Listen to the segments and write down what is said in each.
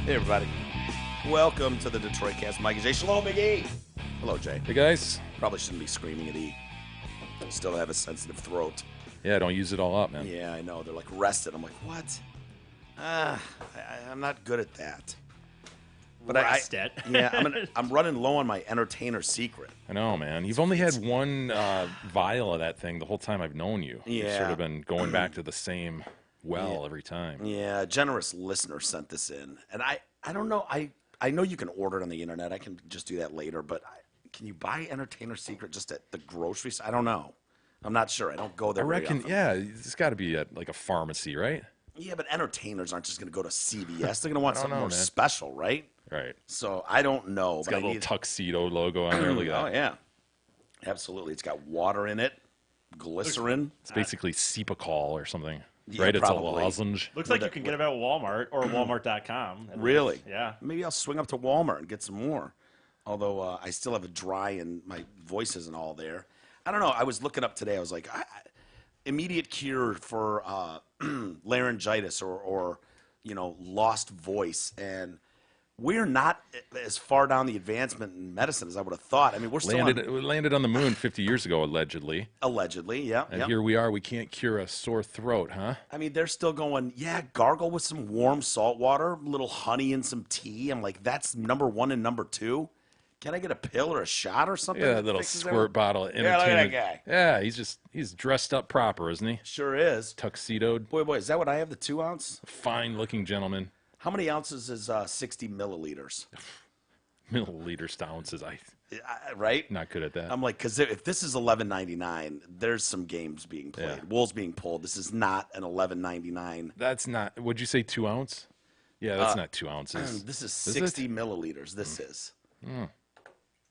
Hey, everybody. Welcome to the Detroit Cast. Mike J. Shalom, Big E. Hello, Jay. Hey, guys. Probably shouldn't be screaming at E. Still have a sensitive throat. Yeah, don't use it all up, man. Yeah, I know. They're like, rested. I'm like, what? I'm not good at that. But Rest it. Yeah, I'm running low on my entertainer secret. I know, man. You've only had one vial of that thing the whole time I've known you. Yeah. You've sort of been going back to the same well every time. Yeah, a generous listener sent this in. And I don't know. I know you can order it on the internet. I can just do that later. But can you buy entertainer secret just at the grocery store? I don't know. I'm not sure. I don't go there. I reckon, yeah, it's got to be at like a pharmacy, right? Yeah, but entertainers aren't just going to go to CVS. They're going to want something more man. special, right? Right. So I don't know. It's got a little tuxedo logo on there. Look at that. Oh, yeah. Absolutely. It's got water in it, glycerin. It's basically Cepacol or something, Yeah, right? It's a probably. lozenge. Looks like you can get it at Walmart or Walmart.com. Really? Yeah. Maybe I'll swing up to Walmart and get some more. Although I still have a dry and my voice isn't all there. I don't know. I was looking up today. I was like, immediate cure for laryngitis or lost voice. And we're not as far down the advancement in medicine as I would have thought. I mean, we're still landed on the moon 50 years ago, allegedly. allegedly, yeah. And here we are. We can't cure a sore throat, huh? I mean, they're still going, yeah, gargle with some warm salt water, a little honey and some tea. I'm like, that's number one and number two. Can I get a pill or a shot or something? Yeah, that little fixes squirt everything? bottle of Yeah, look at that entertainment. guy. Yeah, he's dressed up proper, isn't he? Sure is. Tuxedoed, Boy, is that what I have, the 2 ounce? fine-looking gentleman. How many ounces is 60 milliliters? Milliliters to ounces. Right? Not good at that. I'm like, because if this is $11.99, there's some games being played. Yeah. Wool's being pulled. This is not an $11.99. That's not. Would you say 2 ounce? Yeah, that's not 2 ounces. This is Is 60 it? milliliters. This is.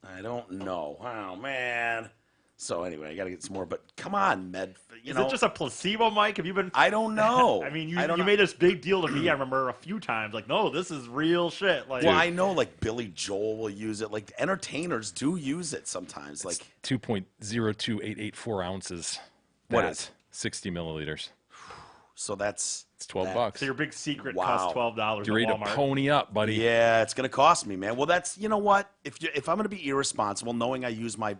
I don't know. Oh, man. So anyway, I got to get some more. But come on, Med. Is it just a placebo, Mike? Have you been? I don't know. I mean, you don't know. made this big deal to me. I remember a few times, like, no, this is real shit. Like, Well, I know, like, Billy Joel will use it. Like, entertainers do use it sometimes. Like, 2.02884 ounces. What That, is? 60 milliliters. so that's... It's 12 that- bucks. so your big secret Wow. costs $12 at You're ready to Walmart. pony up, buddy. Yeah, it's going to cost me, man. Well, that's... You know what? If I'm going to be irresponsible, knowing I use my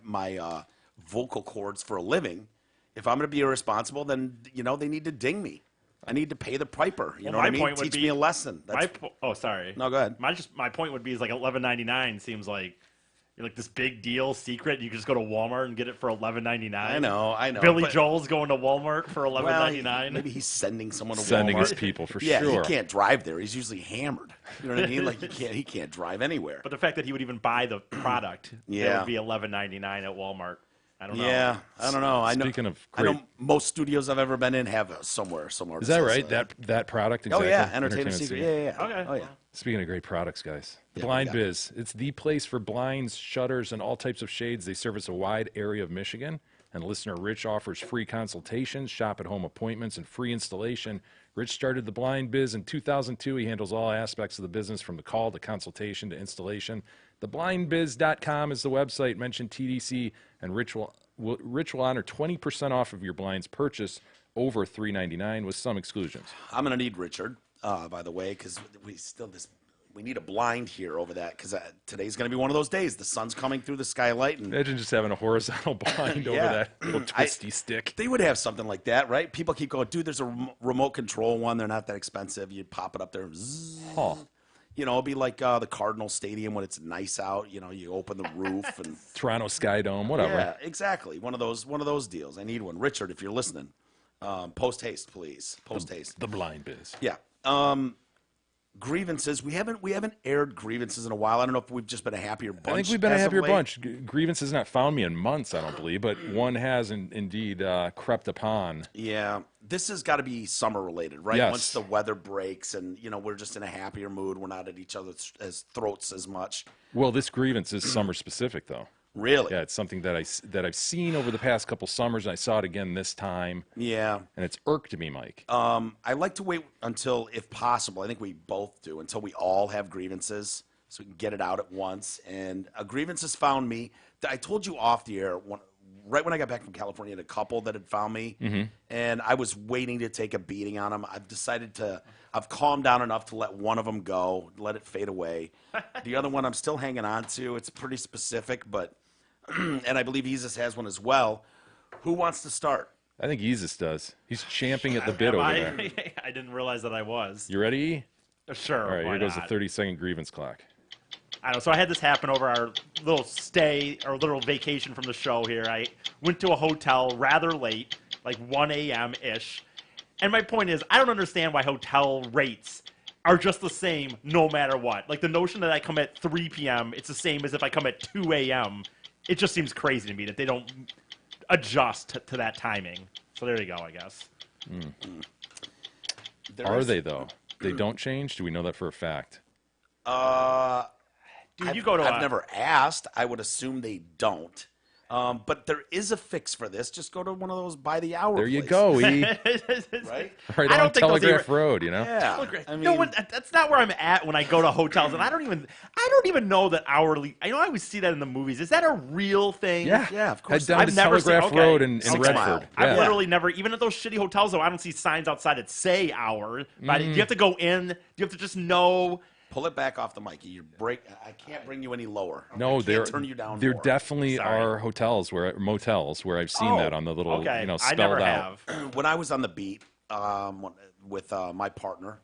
vocal cords for a living, if I'm going to be irresponsible, then, they need to ding me. I need to pay the piper. You know what I mean? point would Teach be- me a lesson. That's, Sorry. No, go ahead. My point would be is like $11.99 seems like you're like this big deal secret. You can just go to Walmart and get it for $11.99. I know. Billy but- Joel's going to Walmart for Well, $11.99. maybe he's sending someone to Sending Walmart. his people for Yeah, sure. he can't drive there. He's usually hammered. You know what I mean? Like he can't drive anywhere. But the fact that he would even buy the product, Yeah. that would be $11.99 at Walmart. I don't know. Yeah, I don't know. Speaking of I know great- most studios I've ever been in have somewhere. Is that right? That product? Oh Exactly? yeah, Entertainment Secret. Yeah. Okay. Oh yeah. Speaking of great products, guys, the Yeah, Blind what do we got? Biz. It's the place for blinds, shutters, and all types of shades. They service a wide area of Michigan, and listener Rich offers free consultations, shop-at-home appointments, and free installation. Rich started the Blind Biz in 2002. He handles all aspects of the business from the call to consultation to installation. Theblindbiz.com is the website. Mention TDC, and Rich will honor 20% off of your blinds purchase over $399 with some exclusions. I'm gonna need Richard, by the way, because we need a blind here over that because today's gonna be one of those days. The sun's coming through the skylight, and Imagine just having a horizontal blind over Yeah. that little twisty stick. they would have something like that, right? People keep going, dude. There's a remote control one. They're not that expensive. You pop it up there. Zzz. Huh. It'll be like the Cardinal Stadium when it's nice out. You open the roof and Toronto Sky Dome, whatever. yeah, exactly. One of those deals. I need one. Richard, if you're listening, post haste, please. Post haste. The Blind Biz. Yeah. Grievances. We haven't aired grievances in a while. I don't know if we've just been a happier bunch. I think we've been a as of happier late. bunch. Grievance has not found me in months, I don't believe, but one has indeed crept upon. Yeah, this has got to be summer related, right? Yes. Once the weather breaks and we're just in a happier mood, we're not at each other's throats as much. Well, this grievance is summer specific, though. Really? Yeah, it's something that I've seen over the past couple summers, and I saw it again this time, Yeah. and it's irked me, Mike. I like to wait until, if possible, I think we both do, until we all have grievances so we can get it out at once. And a grievance has found me. I told you off the air right when I got back from California, I had a couple that had found me, and I was waiting to take a beating on them. I've calmed down enough to let one of them go, let it fade away. The other one I'm still hanging on to. It's pretty specific, but, and I believe Jesus has one as well. Who wants to start? I think Jesus does. He's champing at the bit over there. I didn't realize that I was. You ready? Sure. All right, why here goes not? the 30-second grievance clock. I don't know. So I had this happen over our little stay or little vacation from the show here. I went to a hotel rather late, like 1 a.m.-ish. And my point is, I don't understand why hotel rates are just the same no matter what. Like the notion that I come at 3 p.m., it's the same as if I come at 2 a.m. It just seems crazy to me that they don't adjust to that timing. So there you go, I guess. Are they, though? They don't change? Do we know that for a fact? Dude, you go to I've never asked. I would assume they don't. But there is a fix for this. Just go to one of those by the hour. There you places. go, E. Right? Right I on don't think those Telegraph even- Road, you know? Yeah. I mean, No, that's not where I'm at when I go to hotels, and I don't even know that hourly. I know I always see that in the movies. Is that a real thing? Yeah, of course. Head down I've to never seen- Telegraph okay. Road in 6 Redford. Mile. I've Yeah. literally never, even at those shitty hotels, though, I don't see signs outside that say hour. But do you have to go in? Do you have to just know? Pull it back off the mic. I can't bring you any lower. No, I can't turn you down there more. definitely Sorry. are motels where I've seen Oh, that on the little, Okay, spelled I never out. have. When I was on the beat with my partner,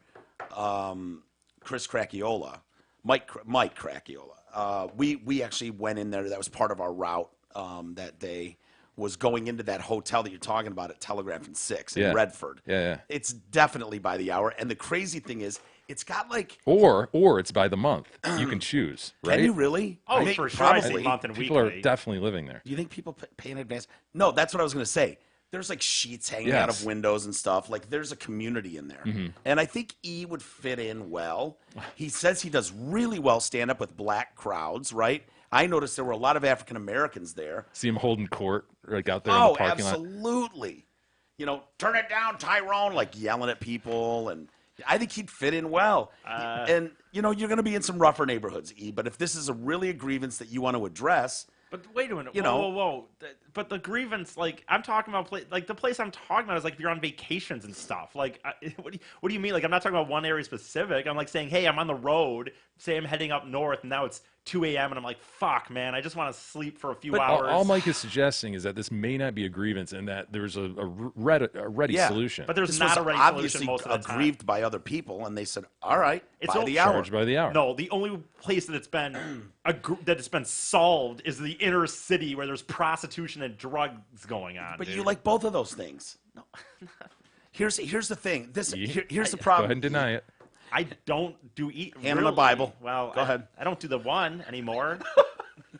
Chris Cracchiola, Mike Cracchiola, we actually went in there. That was part of our route that day. Was going into that hotel that you're talking about at Telegraph and 6 in Yeah. Redford. Yeah. It's definitely by the hour. And the crazy thing is, it's got like, Or it's by the month. You can choose, right? can you really? Oh, I think for sure. I see Probably. month and People weekly. are definitely living there. Do you think people pay in advance? No, that's what I was going to say. There's like sheets hanging out Yes. of windows and stuff. Like there's a community in there. And I think E would fit in well. He says he does really well stand up with black crowds, right? I noticed there were a lot of African Americans there. See him holding court, like out there in Oh, the parking lot. absolutely. You know, turn it down, Tyrone, like yelling at people. And I think he'd fit in well. And, you know, you're going to be in some rougher neighborhoods, E. But if this is really a grievance that you want to address, But wait a minute. You Whoa, know. whoa. But the grievance, like, I'm talking about, like, the place I'm talking about is, like, if you're on vacations and stuff. Like, what do you mean? Like, I'm not talking about one area specific. I'm, like, saying, hey, I'm on the road. Say I'm heading up north, and now it's 2 a.m., and I'm like, fuck, man. I just want to sleep for a few hours. All Mike is suggesting is that this may not be a grievance and that there's a ready Yeah. solution. But there's this not was a ready obviously solution most of the time. aggrieved by other people, and they said, all right, It's by all the hour. Charged by the hour. No, the only place that it's been that it's been solved is the inner city where there's prostitution and drugs going on. But dude. you like both of those things. No. Here's the thing. Here's the Go problem. ahead and deny it. I don't do eat. Hand on the really- Bible. Well, Go ahead. I don't do the one anymore.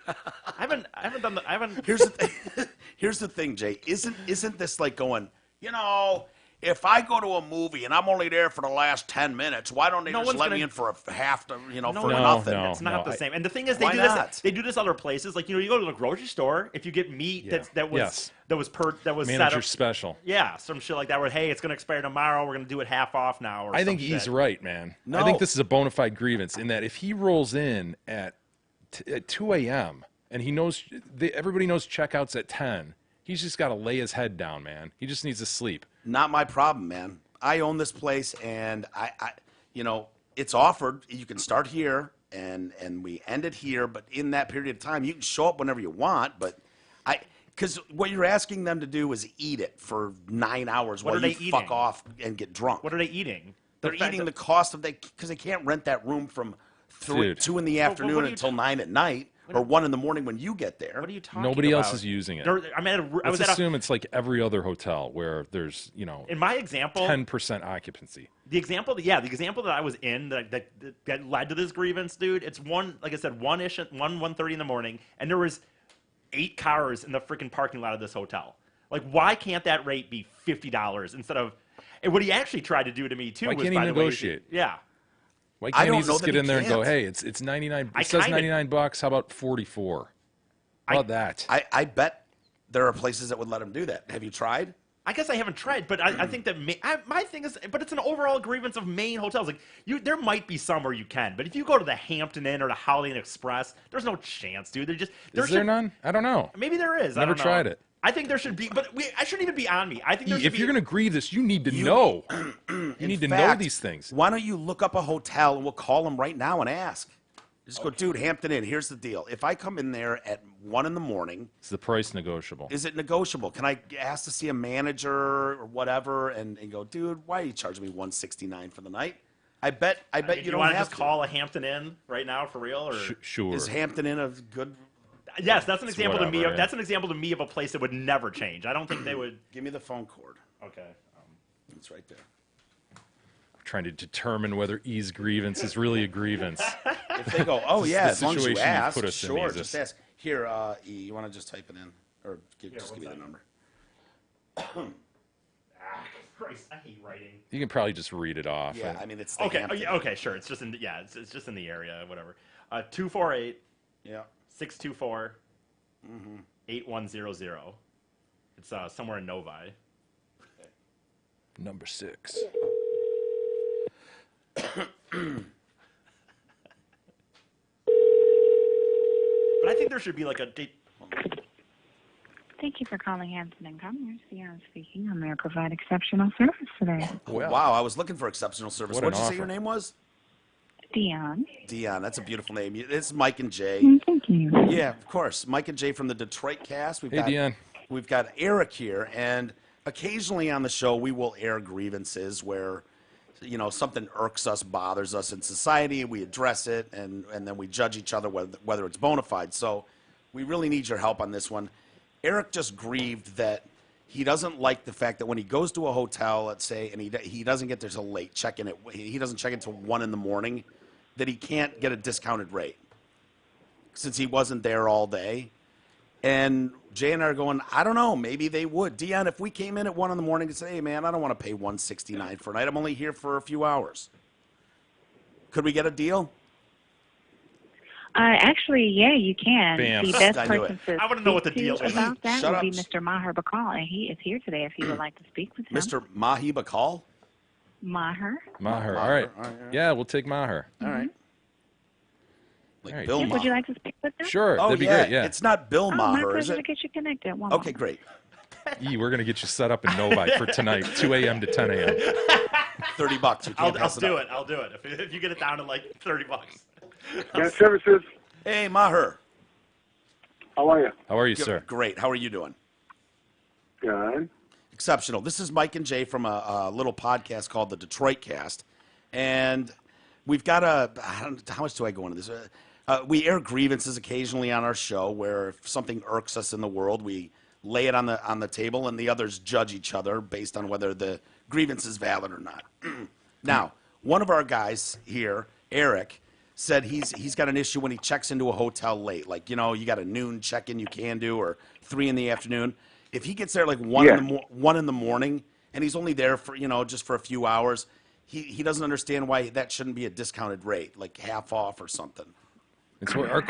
I haven't done the. I haven't. Here's the thing. Here's the thing, Jay. Isn't this like going? You know, if I go to a movie and I'm only there for the last 10 minutes, why don't they No just one's let gonna- me in for a half? For No, nothing. no. It's not the same. And the thing is, they Why do not? this. They do this other places. Like, you know, you go to the grocery store. If you get meat Yeah. that was Yes. that was set Manager up. special. Yeah, some shit like that. Where hey, it's gonna expire tomorrow. We're gonna do it half off now. Or I think some he's shit. right, man. No. I think this is a bona fide grievance in that if he rolls in at 2 a.m. and he knows everybody knows checkouts at 10, he's just got to lay his head down, man. He just needs to sleep. Not my problem, man. I own this place, and I you know, it's offered. You can start here, and we end it here. But in that period of time, you can show up whenever you want. But because what you're asking them to do is eat it for 9 hours What while are you they fuck eating? off and get drunk. What are they eating? They're eating the cost of because they can't rent that room from Dude. 2 in the what afternoon are you until ta- 9 at night or 1 in the morning when you get there. What are you talking Nobody about? else is using it. I mean, I was Let's at assume it's like every other hotel where there's, in my example, 10% occupancy. the example that I was in that led to this grievance, dude. It's like I said, 1:30 in the morning, and there was 8 cars in the freaking parking lot of this hotel. Like, why can't that rate be $50 instead of? And what he actually tried to do to me too Why was, can't he by the way, negotiate? yeah. Why I can't don't he know just that get he in there and go, can't. hey, it's 99. I It says kinda- $99. How about 44? How about that? I bet there are places that would let them do that. Have you tried? I guess I haven't tried, but I think that my thing is, but it's an overall grievance of main hotels. Like there might be some where you can, but if you go to the Hampton Inn or the Holiday Inn Express, there's no chance, dude. Is there none? I don't know. Maybe there is. I Never don't know. tried it. I think there should be, but I shouldn't even be on me. I think there should If be. you're going to grieve this, you need to know. You need to know these things. Why don't you look up a hotel and we'll call them right now and ask? Just go, dude, Hampton Inn, here's the deal. If I come in there at 1 in the morning, Is the price negotiable? is it negotiable? Can I ask to see a manager or whatever and go, dude, why are you charging me $169 for the night? I bet you don't want to have just call a Hampton Inn right now for real, or Sure. Is Hampton Inn a good? yes, that's an example to me. whatever, That's an example to me of a place that would never change. I don't think they would. Give me the phone cord. Okay. It's right there. Trying to determine whether E's grievance is really a grievance. If they go, oh yeah, the as long as you situation you ask, put us in, sure, Jesus. just ask. Here, E, you want to just type it in, or just give me the number. Christ, I hate writing. You can probably just read it off. Yeah, I mean it's the Okay. Hampton. Okay. Sure. It's just in. Yeah. It's just in the area. Whatever. 248 Yeah. 624 8100. It's somewhere in Novi. Number 6. But I think there should be like a. Thank you for calling Hampton and Commerce. Deanna speaking. I'm going to provide exceptional service today. Well, Wow, I was looking for exceptional service. What What did an you say your offer. name was? Dion. Dion. That's a beautiful name. It's Mike and Jay. Thank you. Yeah, of course. Mike and Jay from the Detroit cast. Hey, Dion. We've got Eric here, and occasionally on the show we will air grievances where, something irks us, bothers us in society. We address it, and then we judge each other whether it's bona fide. So we really need your help on this one. Eric just grieved that he doesn't like the fact that when he goes to a hotel, let's say, and he doesn't get there till late, he doesn't check in till 1 in the morning, that he can't get a discounted rate since he wasn't there all day. And Jay and I are going, I don't know, maybe they would. Dion, if we came in at 1 in the morning and said, hey, man, I don't want to pay $169 for a night. I'm only here for a few hours. Could we get a deal? Actually, yeah, you can. Bam. The best I knew person to I wanna know what the speak deal to is. about that Shut would be up. Mr. Maher Bakal, and he is here today if you would like to speak with him. Mr. Mahi Bakal? Maher. Maher. Maher. All right. All right. Yeah, we'll take Maher. All right. Like All right. Bill Yeah, Maher. would you like to speak with him? Sure. Oh, that'd be yeah. great. Yeah. It's not Bill Oh, my Maher, is pleasure to it? get you connected. One Okay, moment. great. E, we're going to get you set up in Novi for tonight, 2 a.m. to 10 a.m. $30. You can't I'll pass do up. it. I'll do it. If you get it down to like $30. Guest services. Hey, Maher. How are you? How are you, sir? Great. How are you doing? Good. Exceptional. This is Mike and Jay from a little podcast called the Detroit Cast, and we've got how much do I go into this? We air grievances occasionally on our show, where if something irks us in the world, we lay it on the table, and the others judge each other based on whether the grievance is valid or not. Now, one of our guys here, Eric, said he's got an issue when he checks into a hotel late. Like, you got a noon check-in you can do, or 3 in the afternoon. If he gets there like 1 in the morning, and he's only there for, just for a few hours, he doesn't understand why that shouldn't be a discounted rate, like half off or something. And so our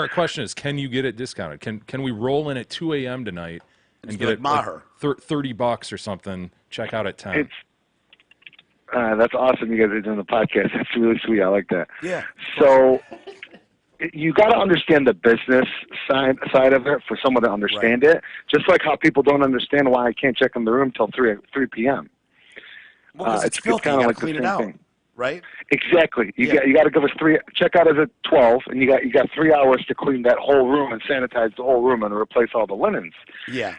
question is, can you get it discounted? Can we roll in at 2 a.m. tonight and Just get be it like Maher. $30 or something? Check out at 10. It's that's awesome. You guys are doing the podcast. That's really sweet. I like that. Yeah. So you got to understand the business side of it for someone to understand it. Just like how people don't understand why I can't check in the room till 3 p.m. Well, because it's filthy. kinda You got to like the clean it same out, thing. right? Exactly. You got to give us 3. Checkout is at 12, and you got 3 hours to clean that whole room and sanitize the whole room and replace all the linens. Yeah.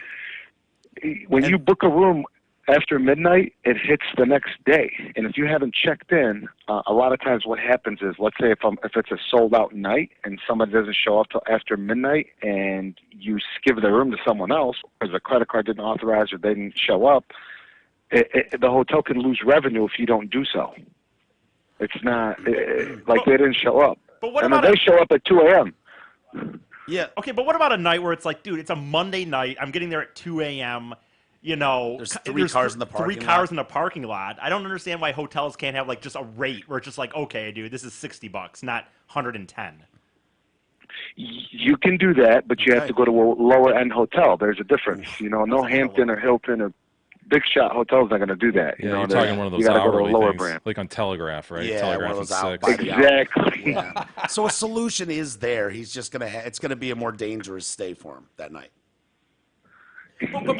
When you book a room after midnight, it hits the next day. And if you haven't checked in, a lot of times what happens is, let's say if it's a sold-out night and somebody doesn't show up till after midnight and you give the room to someone else because the credit card didn't authorize or they didn't show up, the hotel can lose revenue if you don't do so. It's not like they didn't show up. But what and about then they show up at 2 a.m. Yeah. Okay, but what about a night where it's like, dude, it's a Monday night. I'm getting there at 2 a.m. There's 3 cars in the parking lot. 3 cars in the parking lot. I don't understand why hotels can't have like just a rate where it's just like, okay, dude, this is $60, not 110. You can do that, but you have to go to a lower end hotel. There's a difference. No Hampton or Hilton or big shot hotels not going to do that. You're talking one of those you gotta go to a hourly lower things, brand. like on Telegraph, right? Yeah, Telegraph one of and those 6. out by the hour. Exactly. Yeah. So a solution is there. He's just gonna. It's gonna be a more dangerous stay for him that night.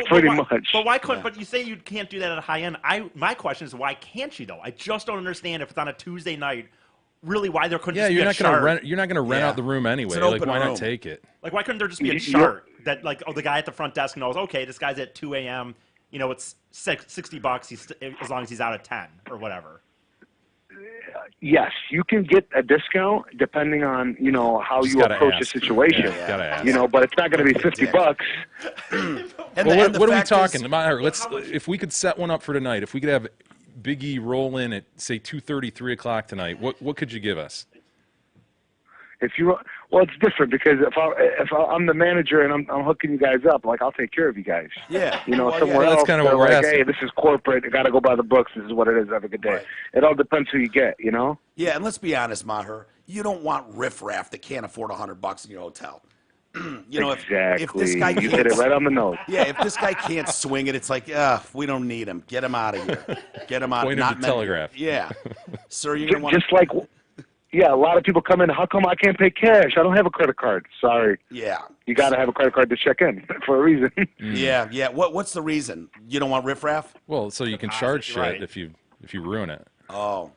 Pretty much. But why couldn't? But you say you can't do that at a high end. My question is, why can't you though? I just don't understand if it's on a Tuesday night. Really, why there couldn't just be a chart? You're not gonna rent out the room anyway. Like, why not take it? Like, why couldn't there just be a chart that, like, the guy at the front desk knows, okay, this guy's at 2 a.m. You know, it's $60. As long as he's out at 10 or whatever. Yes, you can get a discount depending on how you approach the situation. But it's not going to be $50. What are we talking? If we could set one up for tonight, if we could have Big E roll in at say 2:30, 3 o'clock tonight, what could you give us? It's different because if I'm the manager and I'm hooking you guys up, like, I'll take care of you guys. Yeah. Somewhere else, that's kind of what we're asking. Hey, this is corporate. I got to go by the books. This is what it is. Have a good day. Right. It all depends who you get. Yeah, and let's be honest, Maher. You don't want riffraff that can't afford $100 in your hotel. Exactly. If this guy you hit it right on the nose. Yeah, if this guy can't swing it, it's like, we don't need him. Get him out of here. Get him out. Point him to telegraph. Yeah, sir, you're gonna want just like. Yeah, a lot of people come in. How come I can't pay cash? I don't have a credit card. Sorry. Yeah. You got to have a credit card to check in for a reason. Yeah. What's the reason? You don't want riffraff? Well, so you can charge shit if you ruin it. Oh.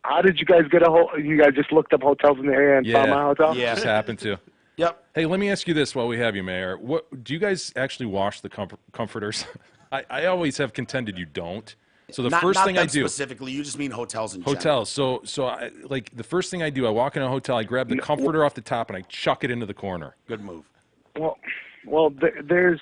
How did you guys get you guys just looked up hotels in the area and found my hotel? Yeah, just happened to. Yep. Hey, let me ask you this while we have you, Mayor. What do you guys actually wash the comforters? I always have contended you don't. So the first thing I do specifically, you just mean hotels in general. So I, like, the first thing I do, I walk in a hotel, I grab the comforter off the top and I chuck it into the corner. Good move. Well, there's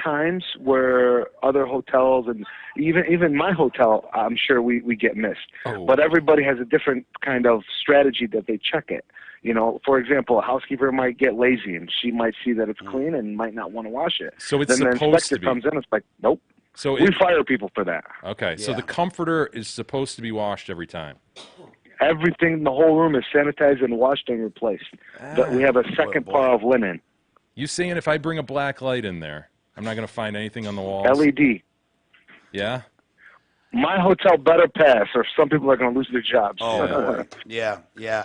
times where other hotels and even my hotel, I'm sure we get missed. Oh. But everybody has a different kind of strategy that they check it. For example, a housekeeper might get lazy and she might see that it's clean and might not want to wash it. So it's then supposed the inspector to be. Comes in, it's like, nope. So we fire people for that. Okay, so the comforter is supposed to be washed every time. Everything in the whole room is sanitized and washed and replaced. We have a second par of linen. You saying if I bring a black light in there, I'm not going to find anything on the walls? LED. Yeah? My hotel better pass, or some people are going to lose their jobs. Oh, boy. Yeah.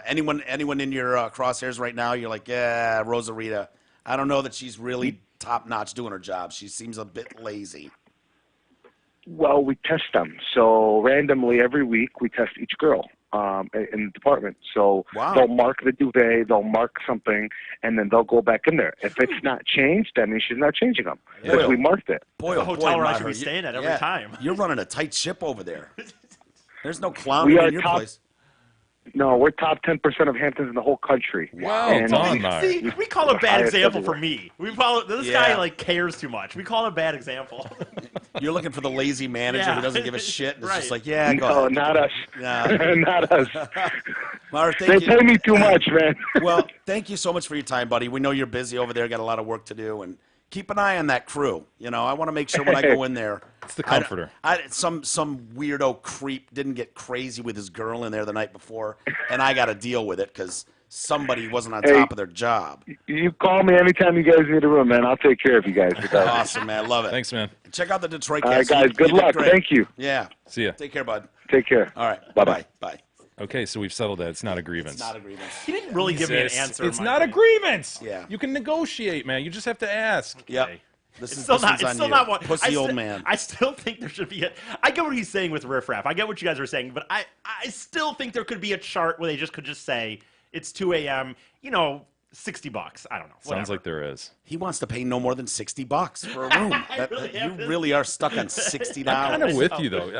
Anyone in your crosshairs right now, you're like, yeah, Rosarita. I don't know that she's really top-notch doing her job. She seems a bit lazy. Well, we test them. So randomly every week we test each girl in the department. So they'll mark the duvet, they'll mark something, and then they'll go back in there. If it's not changed, that means she's not changing them because we marked it. The hotel where I should be staying at every time. You're running a tight ship over there. There's no clowning in your place. No, we're top 10% of Hamptons in the whole country. Wow, see, we call a bad example for me. We follow this guy cares too much. We call it a bad example. You're looking for the lazy manager who doesn't give a shit. And it's just like, go ahead. Not us. Not us. Mara, they pay me too much, man. Well, thank you so much for your time, buddy. We know you're busy over there, got a lot of work to do, and keep an eye on that crew. I want to make sure when I go in there. It's the comforter. Some weirdo creep didn't get crazy with his girl in there the night before, and I got to deal with it because somebody wasn't on top of their job. You call me anytime you guys need a room, man. I'll take care of you guys. Awesome, man. Love it. Thanks, man. Check out the Detroit All right, guys. Good luck. Thank you. Yeah. See ya. Take care, bud. Take care. All right. Bye-bye. Bye. Okay, so we've settled that. It's not a grievance. It's not a grievance. He didn't really give me an answer. It's not a grievance. Yeah. You can negotiate, man. You just have to ask. Yep. Okay. It's still not one. Pussy old man. I still think there should be I get what he's saying with riffraff. I get what you guys are saying, but I still think there could be a chart where they could just say it's 2 a.m. $60. I don't know. Whatever. Sounds like there is. He wants to pay no more than $60 for a room. You really are stuck on $60. I'm kind of with you though.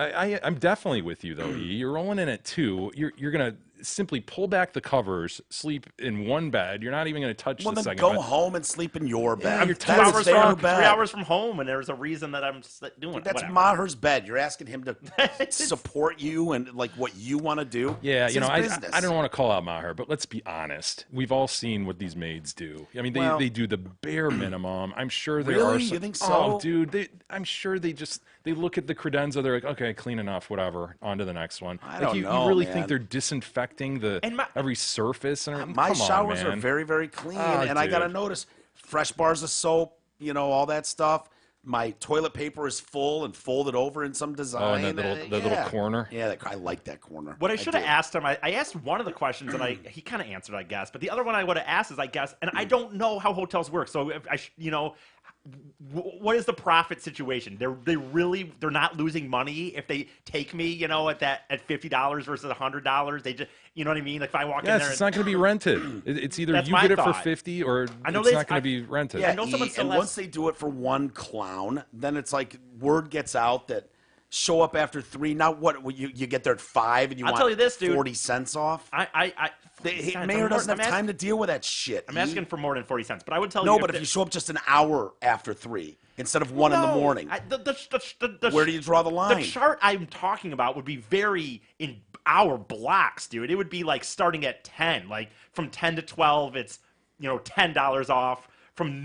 I'm definitely with you though. You're rolling in at 2. You're gonna simply pull back the covers, sleep in one bed. You're not even gonna touch the second bed. Well, then go home and sleep in your bed. You're 2 hours from 3 hours from home, and there's a reason that I'm doing it. That's Maher's bed. You're asking him to support you and like what you want to do. Yeah, I don't want to call out Maher, but let's be honest. We've all seen what these maids do. I mean, they do the bare minimum. I'm sure there are. You think so? Oh, dude, I'm sure they look at the credenza. They're like, okay, clean enough, whatever. On to the next one. I don't know, you really man. think they're disinfecting every surface? And my showers are very, very clean, and I gotta notice fresh bars of soap, all that stuff. My toilet paper is full and folded over in some design. Oh, and that little corner. Yeah, I like that corner. What I should have asked him, I asked one of the questions, and he kind of answered, I guess. But the other one I would have asked is, I guess, and I don't know how hotels work. So, what is the profit situation? They're not losing money if they take me, you know, at $50 versus $100. They just, you know what I mean? Like if I walk in there, it's not going to be rented. It's either That's you my get it for thought. 50 or I know it's not going to be rented. I know someone still and has- once they do it for one clown, then it's like word gets out that show up after 3. Now what? You get there at 5 and you I'll want tell you this, dude. 40 cents off. The Mayor doesn't have time to deal with that shit. I'm asking for more than 40 cents, but I would tell you. No, but if you show up just an hour after 3 instead of 1 in the morning, where do you draw the line? The chart I'm talking about would be very in hour blocks, dude. It would be like starting at 10, like from 10 to 12, it's, you know, $10 off. From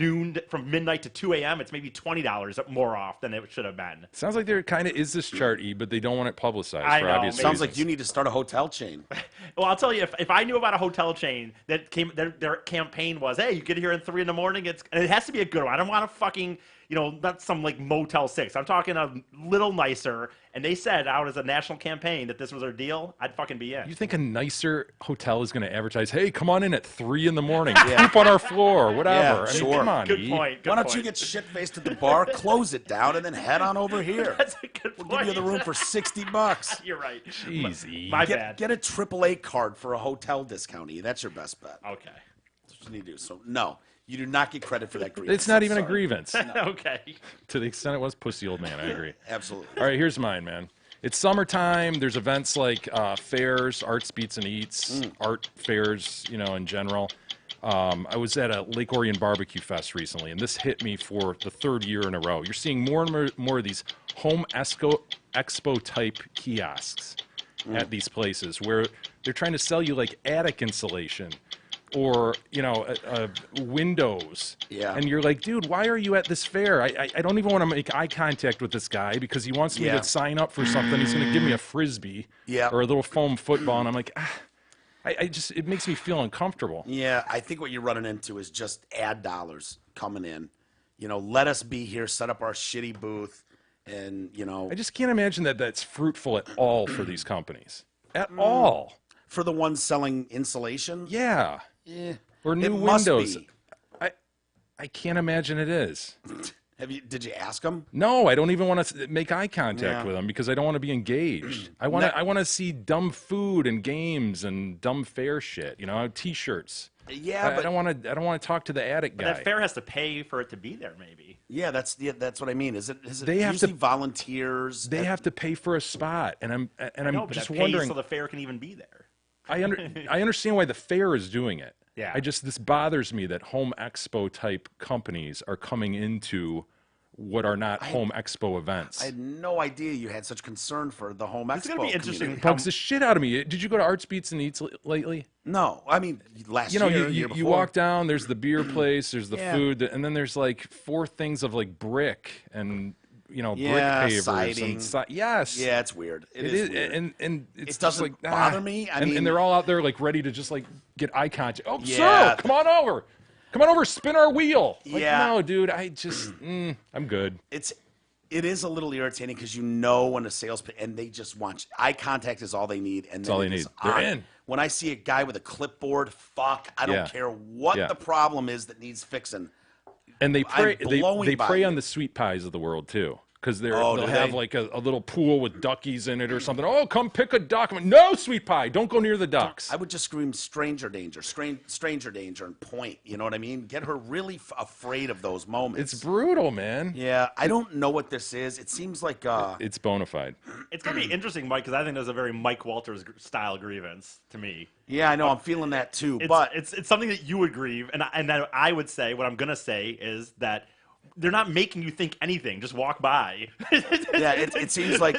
midnight to 2 a.m., it's maybe $20 more off than it should have been. Sounds like there kind of is this chart, E, but they don't want it publicized I for know, obvious maybe. Sounds reasons. like you need to start a hotel chain. Well, I'll tell you, if I knew about a hotel chain that came, their campaign was, hey, you get here at 3 in the morning, and it has to be a good one. I don't want to fucking, you know, not some like Motel 6. I'm talking a little nicer. And they said out as a national campaign that this was their deal, I'd fucking be in. You think a nicer hotel is going to advertise, hey, come on in at 3 in the morning, poop on our floor, whatever. Yeah, I mean, sure. come on, Good E. point. Good Why don't point. you get shit-faced at the bar, close it down, and then head on over here? That's a good We'll point. give you the room for $60. You're right. Jeez, E. My bad. Get a AAA card for a hotel discount, E. That's your best bet. Okay. That's what you need to do. So, no, you do not get credit for that grievance. It's not even a Sorry. grievance. Okay. To the extent it was pussy old man, I agree. Absolutely. All right, here's mine, man. It's summertime. There's events like fairs, arts, beats, and eats, art fairs, you know, in general. I was at a Lake Orion Barbecue Fest recently, and this hit me for the 3rd year in a row. You're seeing more and more of these home expo type kiosks at these places where they're trying to sell you like attic insulation or, you know, windows. Yeah. And you're like, dude, why are you at this fair? I don't even want to make eye contact with this guy because he wants me Yeah. to sign up for something. He's going to give me a Frisbee Yeah. or a little foam football. And I'm like, it makes me feel uncomfortable. Yeah, I think what you're running into is just ad dollars coming in. You know, let us be here, set up our shitty booth, and, you know. I just can't imagine that that's fruitful at all for these companies. At all. For the ones selling insulation? Yeah. Eh, Or new it must windows. be. I can't imagine it is. Did you ask them? No, I don't even want to make eye contact Yeah. with them because I don't want to be engaged. I want to see dumb food and games and dumb fair shit. You know, T-shirts. Yeah, I but don't want to talk to the attic guy. That fair has to pay for it to be there, maybe. yeah, that's what I mean. Is it They have usually to- volunteers? They have to pay for a spot, and I'm No, but just that pays wondering. so the fair can even be there. I understand why the fair is doing it. Yeah. This bothers me that home expo type companies are coming into what are not home expo events. I had no idea you had such concern for the home It's expo. gonna be interesting. community. Bugs the shit out of me. Did you go to Arts Beats and Eats lately? No, I mean last You know, year, you year you before. walk down. There's the beer place. There's the Yeah. food, and then there's like 4 things of like brick and Yeah, brick pavers siding. and yes, Yeah, it's weird. It is is, weird. and it's It just doesn't like, bother me. I mean- and they're all out there like ready to just like get eye contact. Oh, Yeah. sir, come on over, spin our wheel. Like, Yeah. no, dude, I just, I'm good. It is a little irritating because you know when a and they just want eye contact is all they need, and all then they it is need. They're on. in. When I see a guy with a clipboard, I don't Yeah. care what Yeah. the problem is that needs fixing. And they I'm prey, blowing they by prey you. on the sweet pies of the world too, because Oh, they'll do have they? like a little pool with duckies in it or something. Oh, come pick a duck. I'm like, no, sweet pie, don't go near the ducks. I would just scream stranger danger, stranger danger, and point. You know what I mean? Get her really afraid of those moments. It's brutal, man. Yeah, I don't know what this is. It seems like It's bona fide. It's going to be interesting, Mike, because I think there's a very Mike Walters style grievance to me. yeah, I know. I'm feeling that too. It's, but it's something that you would grieve, and that I would say, what I'm going to say is that they're not making you think anything. Just walk by. yeah, it seems like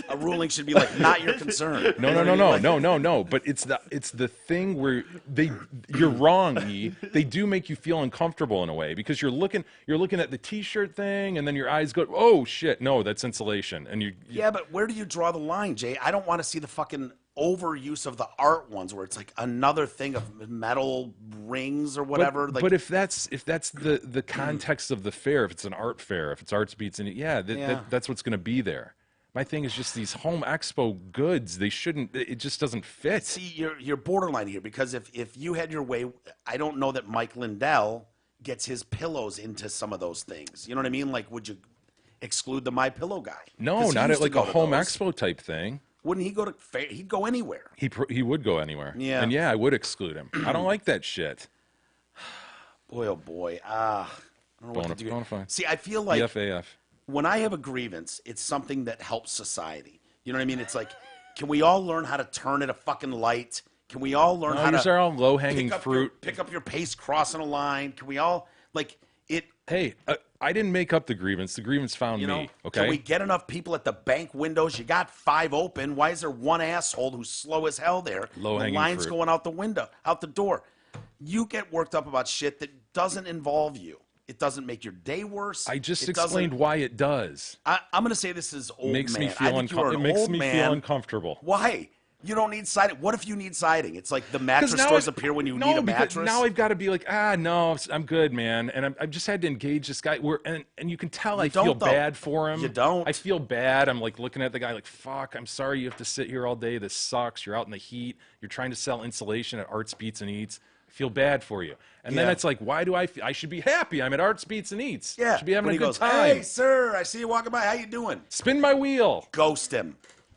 a ruling should be like not your concern. No. But it's the thing where you're wrong, E. They do make you feel uncomfortable in a way because you're looking at the T-shirt thing, and then your eyes go, oh shit, no, that's insulation, and you Yeah, but where do you draw the line, Jay? I don't want to see the fucking overuse of the art ones where it's like another thing of metal rings or whatever. But if that's the context of the fair, if it's an art fair, if it's Arts Beats, and that's what's going to be there. My thing is just these home expo goods. They shouldn't. It just doesn't fit. See, you're borderline here because if you had your way, I don't know that Mike Lindell gets his pillows into some of those things. You know what I mean? Like, would you exclude the My Pillow guy? No, 'Cause he not used at to like go a to home those. expo type thing. Wouldn't he go to? He'd go anywhere. He would go anywhere. Yeah. And yeah, I would exclude him. I don't like that shit. Boy, oh boy. I don't know what to do. Bonafide. See, I feel like BFAF. when I have a grievance, it's something that helps society. You know what I mean? It's like, can we all learn how to turn at a fucking light? Can we all learn how These to are all low-hanging fruit. pick up your pace crossing a line? Can we all like it? Hey, I didn't make up the grievance. The grievance found You know, me. Okay. can we get enough people at the bank windows? You got 5 open. Why is there one asshole who's slow as hell there? Low-hanging the line's fruit. going out the window, out the door. You get worked up about shit that doesn't involve you. It doesn't make your day worse. I just It doesn't- explained why it does. I'm going to say this is old Makes man. me feel I think you are an It makes old me man. feel uncomfortable. Why? You don't need siding. What if you need siding? It's like the mattress now stores I've- appear when you no, need a because mattress. Now I've got to be like, no, I'm good, man. And I've just had to engage this guy. And you can tell I feel don't, though. bad for him. You don't. I feel bad. I'm like looking at the guy like, fuck, I'm sorry you have to sit here all day. This sucks. You're out in the heat. You're trying to sell insulation at Arts Beats and Eats. I feel bad for you. And then Yeah. it's like, why do I should be happy. I'm at Arts Beats and Eats. Yeah. Should be having When a he good goes, time. Hey, sir, I see you walking by. How you doing? Spin my wheel. Ghost him.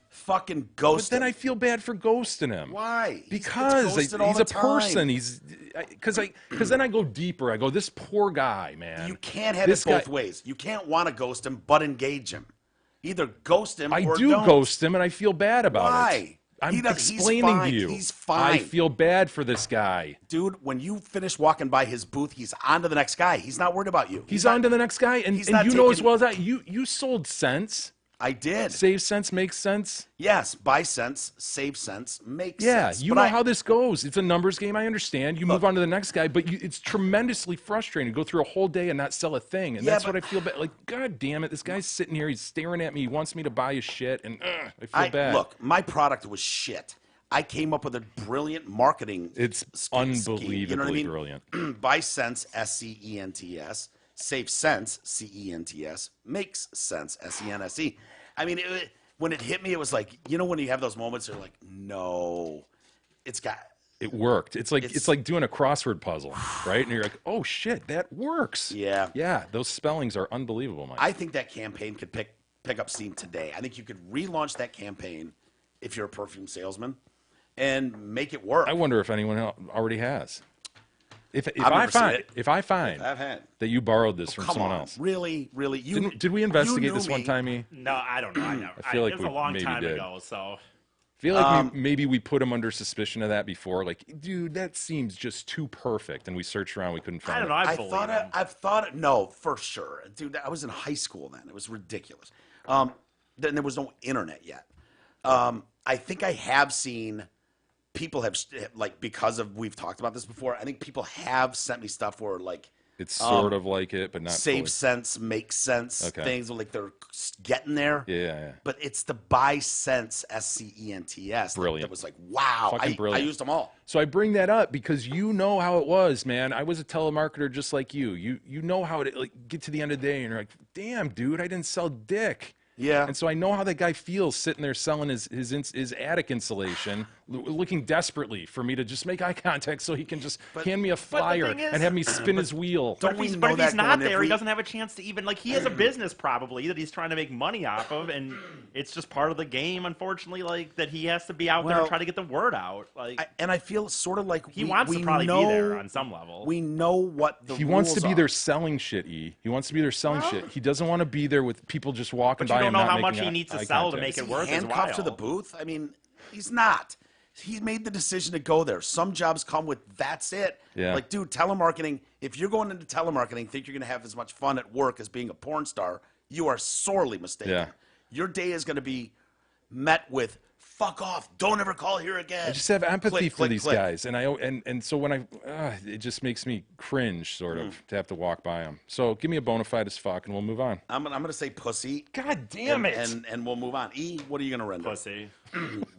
Fucking But ghost then him. I feel bad for ghosting him. Why? Because he's ghosted all he's the a person. time. Because then I go deeper. I go, this poor guy, man. You can't have This it both guy- ways. You can't want to ghost him, but engage him. Either ghost him I or do don't. ghost him, and I feel bad about it. Why? I'm He does- he's explaining fine. to you. He's fine. I feel bad for this guy. Dude, when you finish walking by his booth, he's on to the next guy. He's not worried about you. He's not- on to the next guy, and he's not you know as taking- well as I. You sold sense. I did. Save sense, makes sense. Yes, buy sense, save sense, make Yeah, sense. you But know how this goes. It's a numbers game. I understand. You move on to the next guy, but it's tremendously frustrating to go through a whole day and not sell a thing. And Yeah, that's but- what I feel bad. Like, God damn it, this guy's sitting here. He's staring at me. He wants me to buy his shit, and I feel bad. Look, my product was shit. I came up with a brilliant marketing. It's scheme. unbelievably You know what I mean? brilliant. Buy sense, SCENTS. Save sense, CENTS. Makes sense, SENSE. I mean, when it hit me, it was like, you know, when you have those moments, you're like, no, it's got. It worked. It's like It's- it's like doing a crossword puzzle, right? And you're like, oh shit, that works. Yeah. Yeah, those spellings are unbelievable, Mike. I think that campaign could pick up steam today. I think you could relaunch that campaign if you're a perfume salesman and make it work. I wonder if anyone already has. If I've I never seen find it. if I find I've had. that you borrowed this from Come someone on, else, really? You did we you investigate knew this one me. time? E? No, I don't know. I never. I feel like it was a we long maybe time did. ago, so I feel like maybe we put him under suspicion of that before. Like, dude, that seems just too perfect, and we searched around, we couldn't find I don't it. know. I I believe thought him. I've thought it. No, for sure, dude. I was in high school then. It was ridiculous. Then there was no internet yet. I think I have seen people have like because of we've talked about this before. I think people have sent me stuff where like It's sort of like it, but not save fully. sense, make sense Okay. things where like they're getting there. Yeah. But it's the buy sense SCENTS. Brilliant. That was like wow. Fucking I brilliant. used them all. So I bring that up because you know how it was, man. I was a telemarketer just like you. You know how it like get to the end of the day and you're like, damn, dude, I didn't sell dick. Yeah. And so I know how that guy feels sitting there selling his attic insulation, looking desperately for me to just make eye contact so he can just hand me a flyer thing is- and have me spin his wheel. Don't But we if he's, know but if he's that not going, if there, we- he doesn't have a chance to even like. He has a business probably that he's trying to make money off of, and it's just part of the game. Unfortunately, like that he has to be out there Well, and try to get the word out. Like And I feel sort of like he wants to probably be there on some level. We know what the He wants to rules be are. there selling shit, E. He wants to be there selling shit. He doesn't want to be there with people just walking But you by don't him know not how making much he eye- needs to eye sell to contact. make it Is he worth his handcuffed while. to the booth? I mean, he's not. He made the decision to go there. Some jobs come with that's it. Yeah. Like, dude, telemarketing, if you're going into telemarketing, think you're going to have as much fun at work as being a porn star, you are sorely mistaken. Yeah. Your day is going to be met with fuck off, don't ever call here again. I just have empathy Click, for click, these click. guys, and so when it just makes me cringe, sort of, to have to walk by them. So give me a bona fide as fuck, and we'll move on. I'm going to say pussy. God damn it! And we'll move on. E, what are you going to render? Pussy.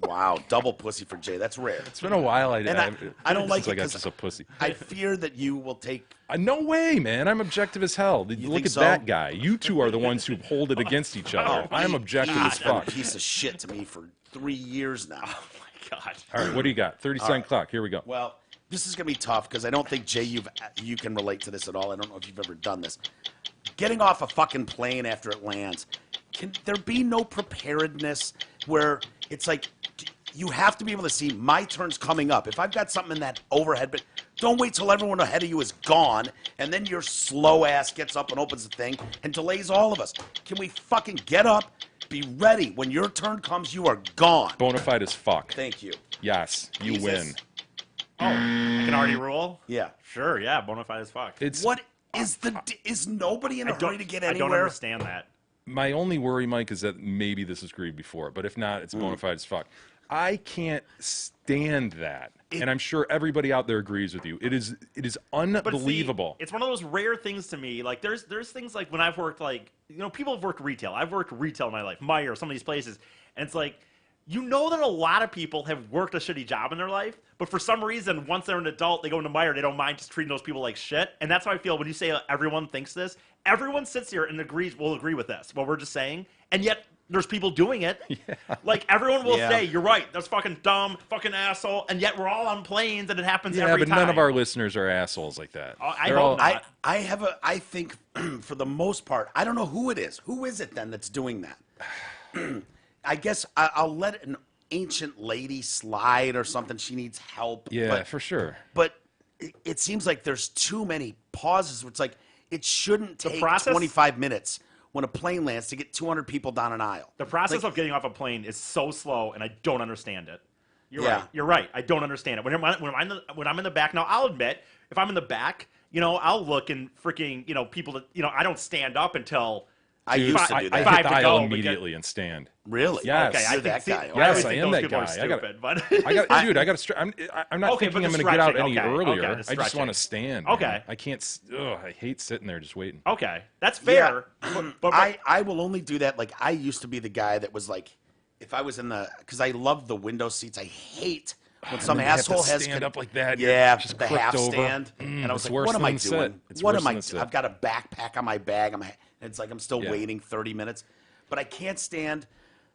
Wow, double pussy for Jay. That's rare. It's been a while. I don't like since I it got 'cause just a pussy. I fear that you will take. No way, man. I'm objective as hell. Look think at so? that guy. You two are the ones who hold it against each other. I'm objective as He's been a fuck. piece of shit to me for 3 years now. Oh my god. All right, what do you got? 30-second clock. Here we go. Well, this is gonna be tough because I don't think Jay you can relate to this at all. I don't know if you've ever done this. Getting off a fucking plane after it lands, can there be no preparedness where it's like you have to be able to see my turn's coming up. If I've got something in that overhead, but don't wait till everyone ahead of you is gone, and then your slow ass gets up and opens the thing and delays all of us. Can we fucking get up, be ready? When your turn comes, you are gone. Bonafide as fuck. Thank you. Yes, you Jesus. win. Oh, I can already rule? Yeah. Sure, yeah, bona fide as fuck. It's What is nobody in a hurry to get anywhere? I don't understand that. my only worry, Mike, is that maybe this is agreed before, but if not, it's bona fide as fuck. I can't stand that, and I'm sure everybody out there agrees with you. It is unbelievable. But see, it's one of those rare things to me. Like there's things like when I've worked people have worked retail. I've worked retail in my life, Meyer, some of these places, and it's like that a lot of people have worked a shitty job in their life, but for some reason, once they're an adult, they go into Meyer, they don't mind just treating those people like shit, and that's how I feel when you say everyone thinks this. Everyone sits here and will agree with this, what we're just saying, and yet there's people doing it. Yeah. Like, everyone will say, you're right, that's fucking dumb, fucking asshole, and yet we're all on planes and it happens every time. Yeah, but none of our listeners are assholes like that. I hope not. I think, for the most part, I don't know who it is. Who is it, then, that's doing that? I guess I'll let an ancient lady slide or something. She needs help. Yeah, for sure. But it seems like there's too many pauses. It's like, it shouldn't take 25 minutes when a plane lands to get 200 people down an aisle. The process of getting off a plane is so slow, and I don't understand it. You're Yeah. right. You're right. I don't understand it. When I'm in the back, now I'll admit, if I'm in the back, I'll look and freaking, people that, I don't stand up until I used to do that. I hit Five the to aisle go, immediately and stand. Really? Yes. Okay, You're that guy. Yes, I think am those that people are guy. stupid, but Dude, I got to. I'm not Okay, thinking but I'm the going to get out stretching, any okay, earlier. the I just stretching. want to stand. Okay. Man. I can't. I hate sitting there just waiting. okay, that's fair. But I will only do that. Like, I used to be the guy that was like, if I was in because I love the window seats. I hate when some then you have asshole to has stand up like that. Yeah, You're just the crooked half over. stand. And I was it's like, worse what am I than sit. doing? It's What worse am I than sit. I've got a backpack on my bag. It's like I'm still Yeah. waiting 30 minutes. But I can't stand,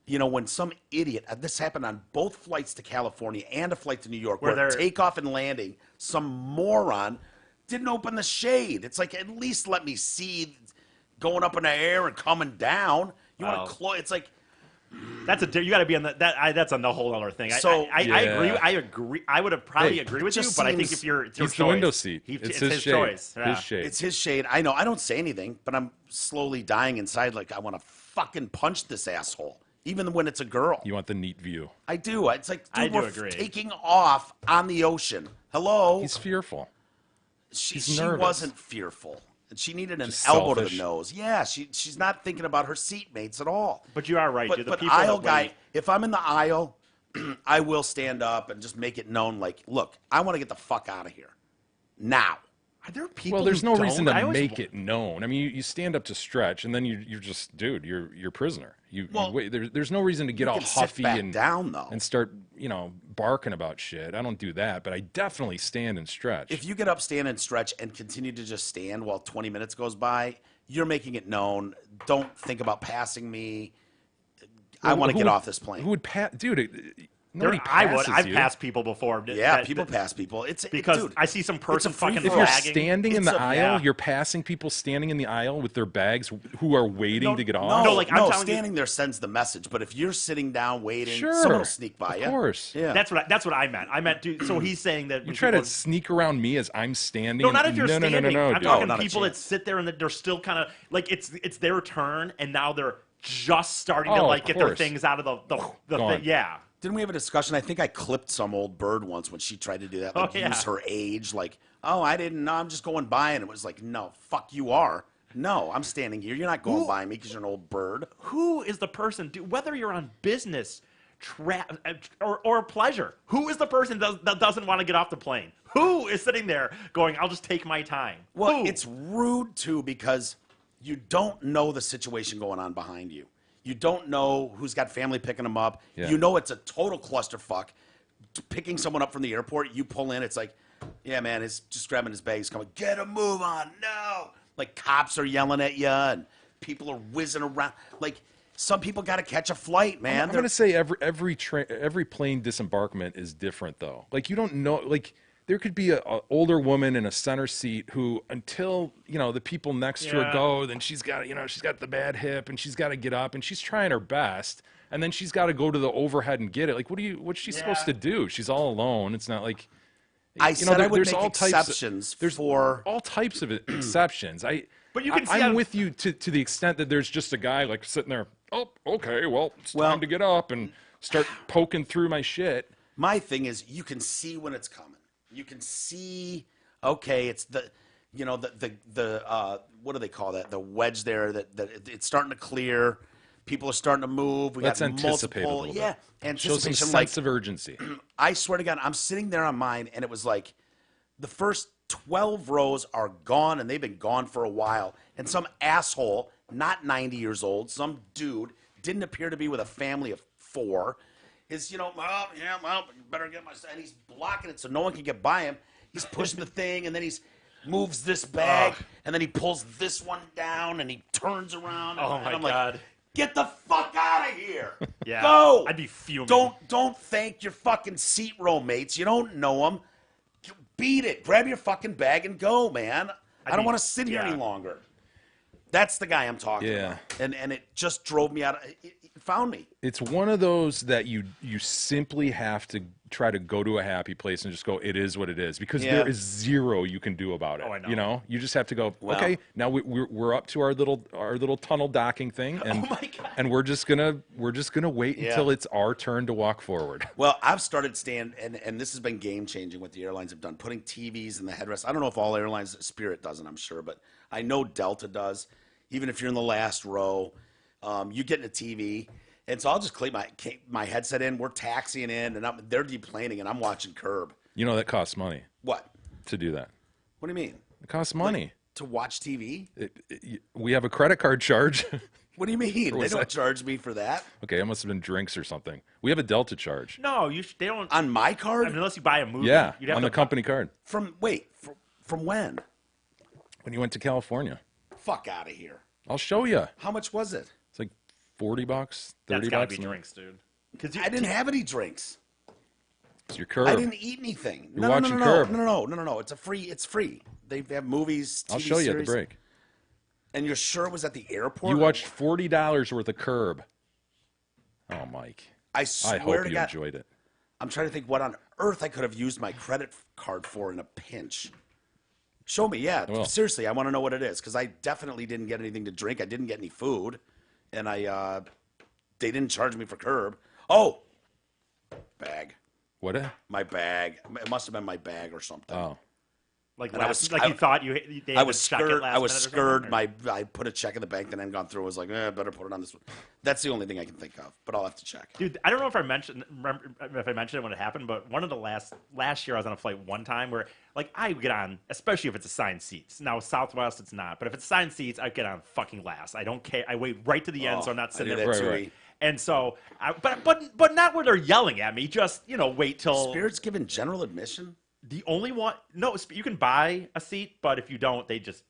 when some idiot, this happened on both flights to California and a flight to New York, where takeoff and landing, some moron didn't open the shade. It's like, at least let me see going up in the air and coming down. You want to close? It's like, you got to be on that's on the whole other thing. So, I agree. I agree. I would have probably agreed with you, just but I think seems- if you're It's your the choice, window seat. it's his his shade. choice. Yeah. His shade. it's his shade. I know. I don't say anything, but I'm slowly dying inside. Like, I want to fucking punch this asshole, even when it's a girl. You want the neat view. I do. It's like, I dude, do we're agree. taking off on the ocean. Hello. He's fearful. She nervous. wasn't fearful. And she needed an Just elbow to selfish. the nose. Yeah, she's not thinking about her seatmates at all. But you are right. But, You're the but people aisle that guy, wait. if I'm in the aisle, I will stand up and just make it known, like, look, I want to get the fuck out of here. Now. Are there people? Well, there's who no don't? reason I to always make it known. I mean, you stand up to stretch, and then you're just, dude, you're prisoner. You wait. There's no reason to get all can sit huffy back and down, though. and start barking about shit. I don't do that, but I definitely stand and stretch. If you get up, stand, and stretch, and continue to just stand while 20 minutes goes by, you're making it known. Don't think about passing me. I want to get off this plane. Who would pass, dude? Nobody I would. passes I've you. passed people before. Yeah, people pass people. because dude, I see some person it's a free fucking for If all. you're lagging. standing in It's the a- aisle, yeah. you're passing people standing in the aisle with their bags who are waiting to get off. No, No, like, I'm telling you- standing there sends the message. But if you're sitting down waiting, Sure, someone will sneak by of you. course. Yeah. That's what I meant. I meant, dude. So he's saying that You try to sneak around me as I'm standing. No, not if you're no, standing. No, I'm dude. talking not a people that chance. sit there and they're still kind of like it's their turn, and now they're just starting to Oh, like of get their course. things out of the Gone. thing. Yeah. Didn't we have a discussion? I think I clipped some old bird once when she tried to do that. Like, Oh, yeah. use her age. Like, oh, I didn't know. I'm just going by. And it was like, no, fuck you are. No, I'm standing here. You're not going by me because you're an old bird. Who is the person? Whether you're on business, or pleasure, who is the person that doesn't want to get off the plane? Who is sitting there going, "I'll just take my time"? Well, Who? it's rude, too, because you don't know the situation going on behind you. You don't know who's got family picking them up. Yeah. You know it's a total clusterfuck. Picking someone up from the airport, you pull in, it's like, yeah, man, he's just grabbing his bag. He's coming, get a move on, no. Like, cops are yelling at you, and people are whizzing around. Like, some people got to catch a flight, man. I'm going to say every plane disembarkment is different, though. Like, you don't know, like, there could be a older woman in a center seat who, until the people next to her go, then she's got the bad hip and she's got to get up and she's trying her best, and then she's got to go to the overhead and get it. Like, what's she supposed to do? She's all alone. It's not like I said I would there's make all exceptions. There's for all types of exceptions. But you can see I'm with you to the extent that there's just a guy like sitting there. Oh, okay, well, it's time to get up and start poking through my shit. My thing is, you can see when it's coming. You can see, okay, it's the what do they call that? The wedge there that it's starting to clear. People are starting to move. Let's anticipate a little bit. Show some sense of urgency. I swear to God, I'm sitting there on mine, and it was like the first 12 rows are gone, and they've been gone for a while. And some asshole, not 90 years old, some dude, didn't appear to be with a family of 4, is, better get my, and he's blocking it so no one can get by him. He's pushing the thing, and then he's moves this bag, and then he pulls this one down, and he turns around. Oh, and my I'm God. Like, get the fuck out of here. Yeah. Go. I'd be fuming. Don't thank your fucking seat row mates. You don't know them. Beat it. Grab your fucking bag and go, man. I don't want to sit here any longer. That's the guy I'm talking about. And it just drove me out. It found me. It's one of those that you simply have to try to go to a happy place and just go, it is what it is, because there is zero you can do about it. Oh, I know. You just have to go, okay, now we're up to our little tunnel docking thing, and oh my God. and we're just gonna wait until it's our turn to walk forward. Well, I've started and this has been game changing what the airlines have done, putting TVs in the headrest. I don't know if all airlines, Spirit doesn't, I'm sure, but I know Delta does. Even if you're in the last row, you get in a TV. And so I'll just click my headset in. We're taxiing in, and they're deplaning, and I'm watching Curb. That costs money. What? To do that. What do you mean? It costs money. Like, to watch TV? We have a credit card charge. What do you mean? They don't charge me for that. Okay, it must have been drinks or something. We have a Delta charge. No, they don't. On my card? I mean, unless you buy a movie. Yeah, you'd have on to the company card. From when? When you went to California. Fuck out of here. I'll show you. How much was it? It's like $40, $30. That's gotta be drinks, dude. Because I didn't have any drinks. It's your Curb. I didn't eat anything. You're watching Curb. No. It's free. They have movies, TV I'll show you series. at the break. And you're sure it was at the airport? You watched $40 worth of Curb. Oh, Mike. I swear hope to you God, enjoyed it. I'm trying to think what on earth I could have used my credit card for in a pinch. Show me, yeah. Well, seriously, I want to know what it is, because I definitely didn't get anything to drink. I didn't get any food, and they didn't charge me for Curb. Oh, bag. What? My bag. It must have been my bag or something. Oh. Like, And you thought they I was check it scared. last I was minute or scared. something, I put a check in the bank, then I hadn't gone through. I was like, better put it on this one. That's the only thing I can think of, but I'll have to check. Dude, I don't know if I mentioned it when it happened, but one of the last year I was on a flight one time where, like, I would get on, especially if it's assigned seats. Now Southwest it's not, but if it's assigned seats, I get on fucking last. I don't care. I wait right to the end, so I'm not sitting I there. do that too. Right. And so, but not where they're yelling at me. Just wait till Spirit's given general admission. the only one. No, you can buy a seat, but if you don't, they just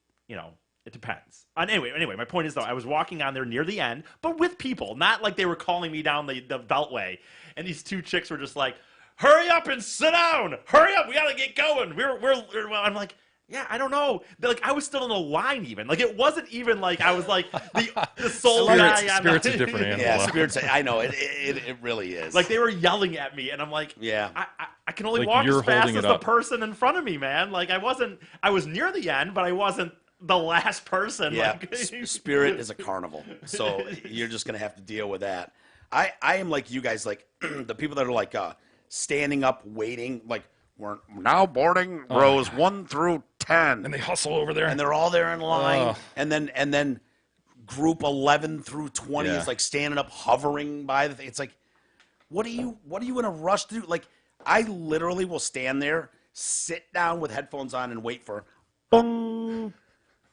it depends. Anyway, my point is though, I was walking on there near the end, but with people, not like they were calling me down the beltway, and these two chicks were just like, "Hurry up and sit down! Hurry up, we gotta get going." I'm like, yeah, I don't know. But, like, I was still in a line even. Like, it wasn't even like I was like the sole guy. Spirit's a different animal. Yeah, Spirit's. I know it really is. Like, they were yelling at me, and I'm like, yeah, I can only Like, walk you're as fast holding as it the up. person in front of me, man. Like, I was near the end, but I wasn't the last person. yeah. Like, Spirit is a carnival, so you're just gonna have to deal with that. I am like you guys, like the people that are like standing up, waiting, like we're now boarding rows 1 through 10, And they hustle over there. and they're all there in line, Ugh. and then group 11 through 20 Yeah. is like standing up, hovering by the thing. It's like, what are you in a rush to do? Like, I literally will stand there, sit down with headphones on, and wait for, boom.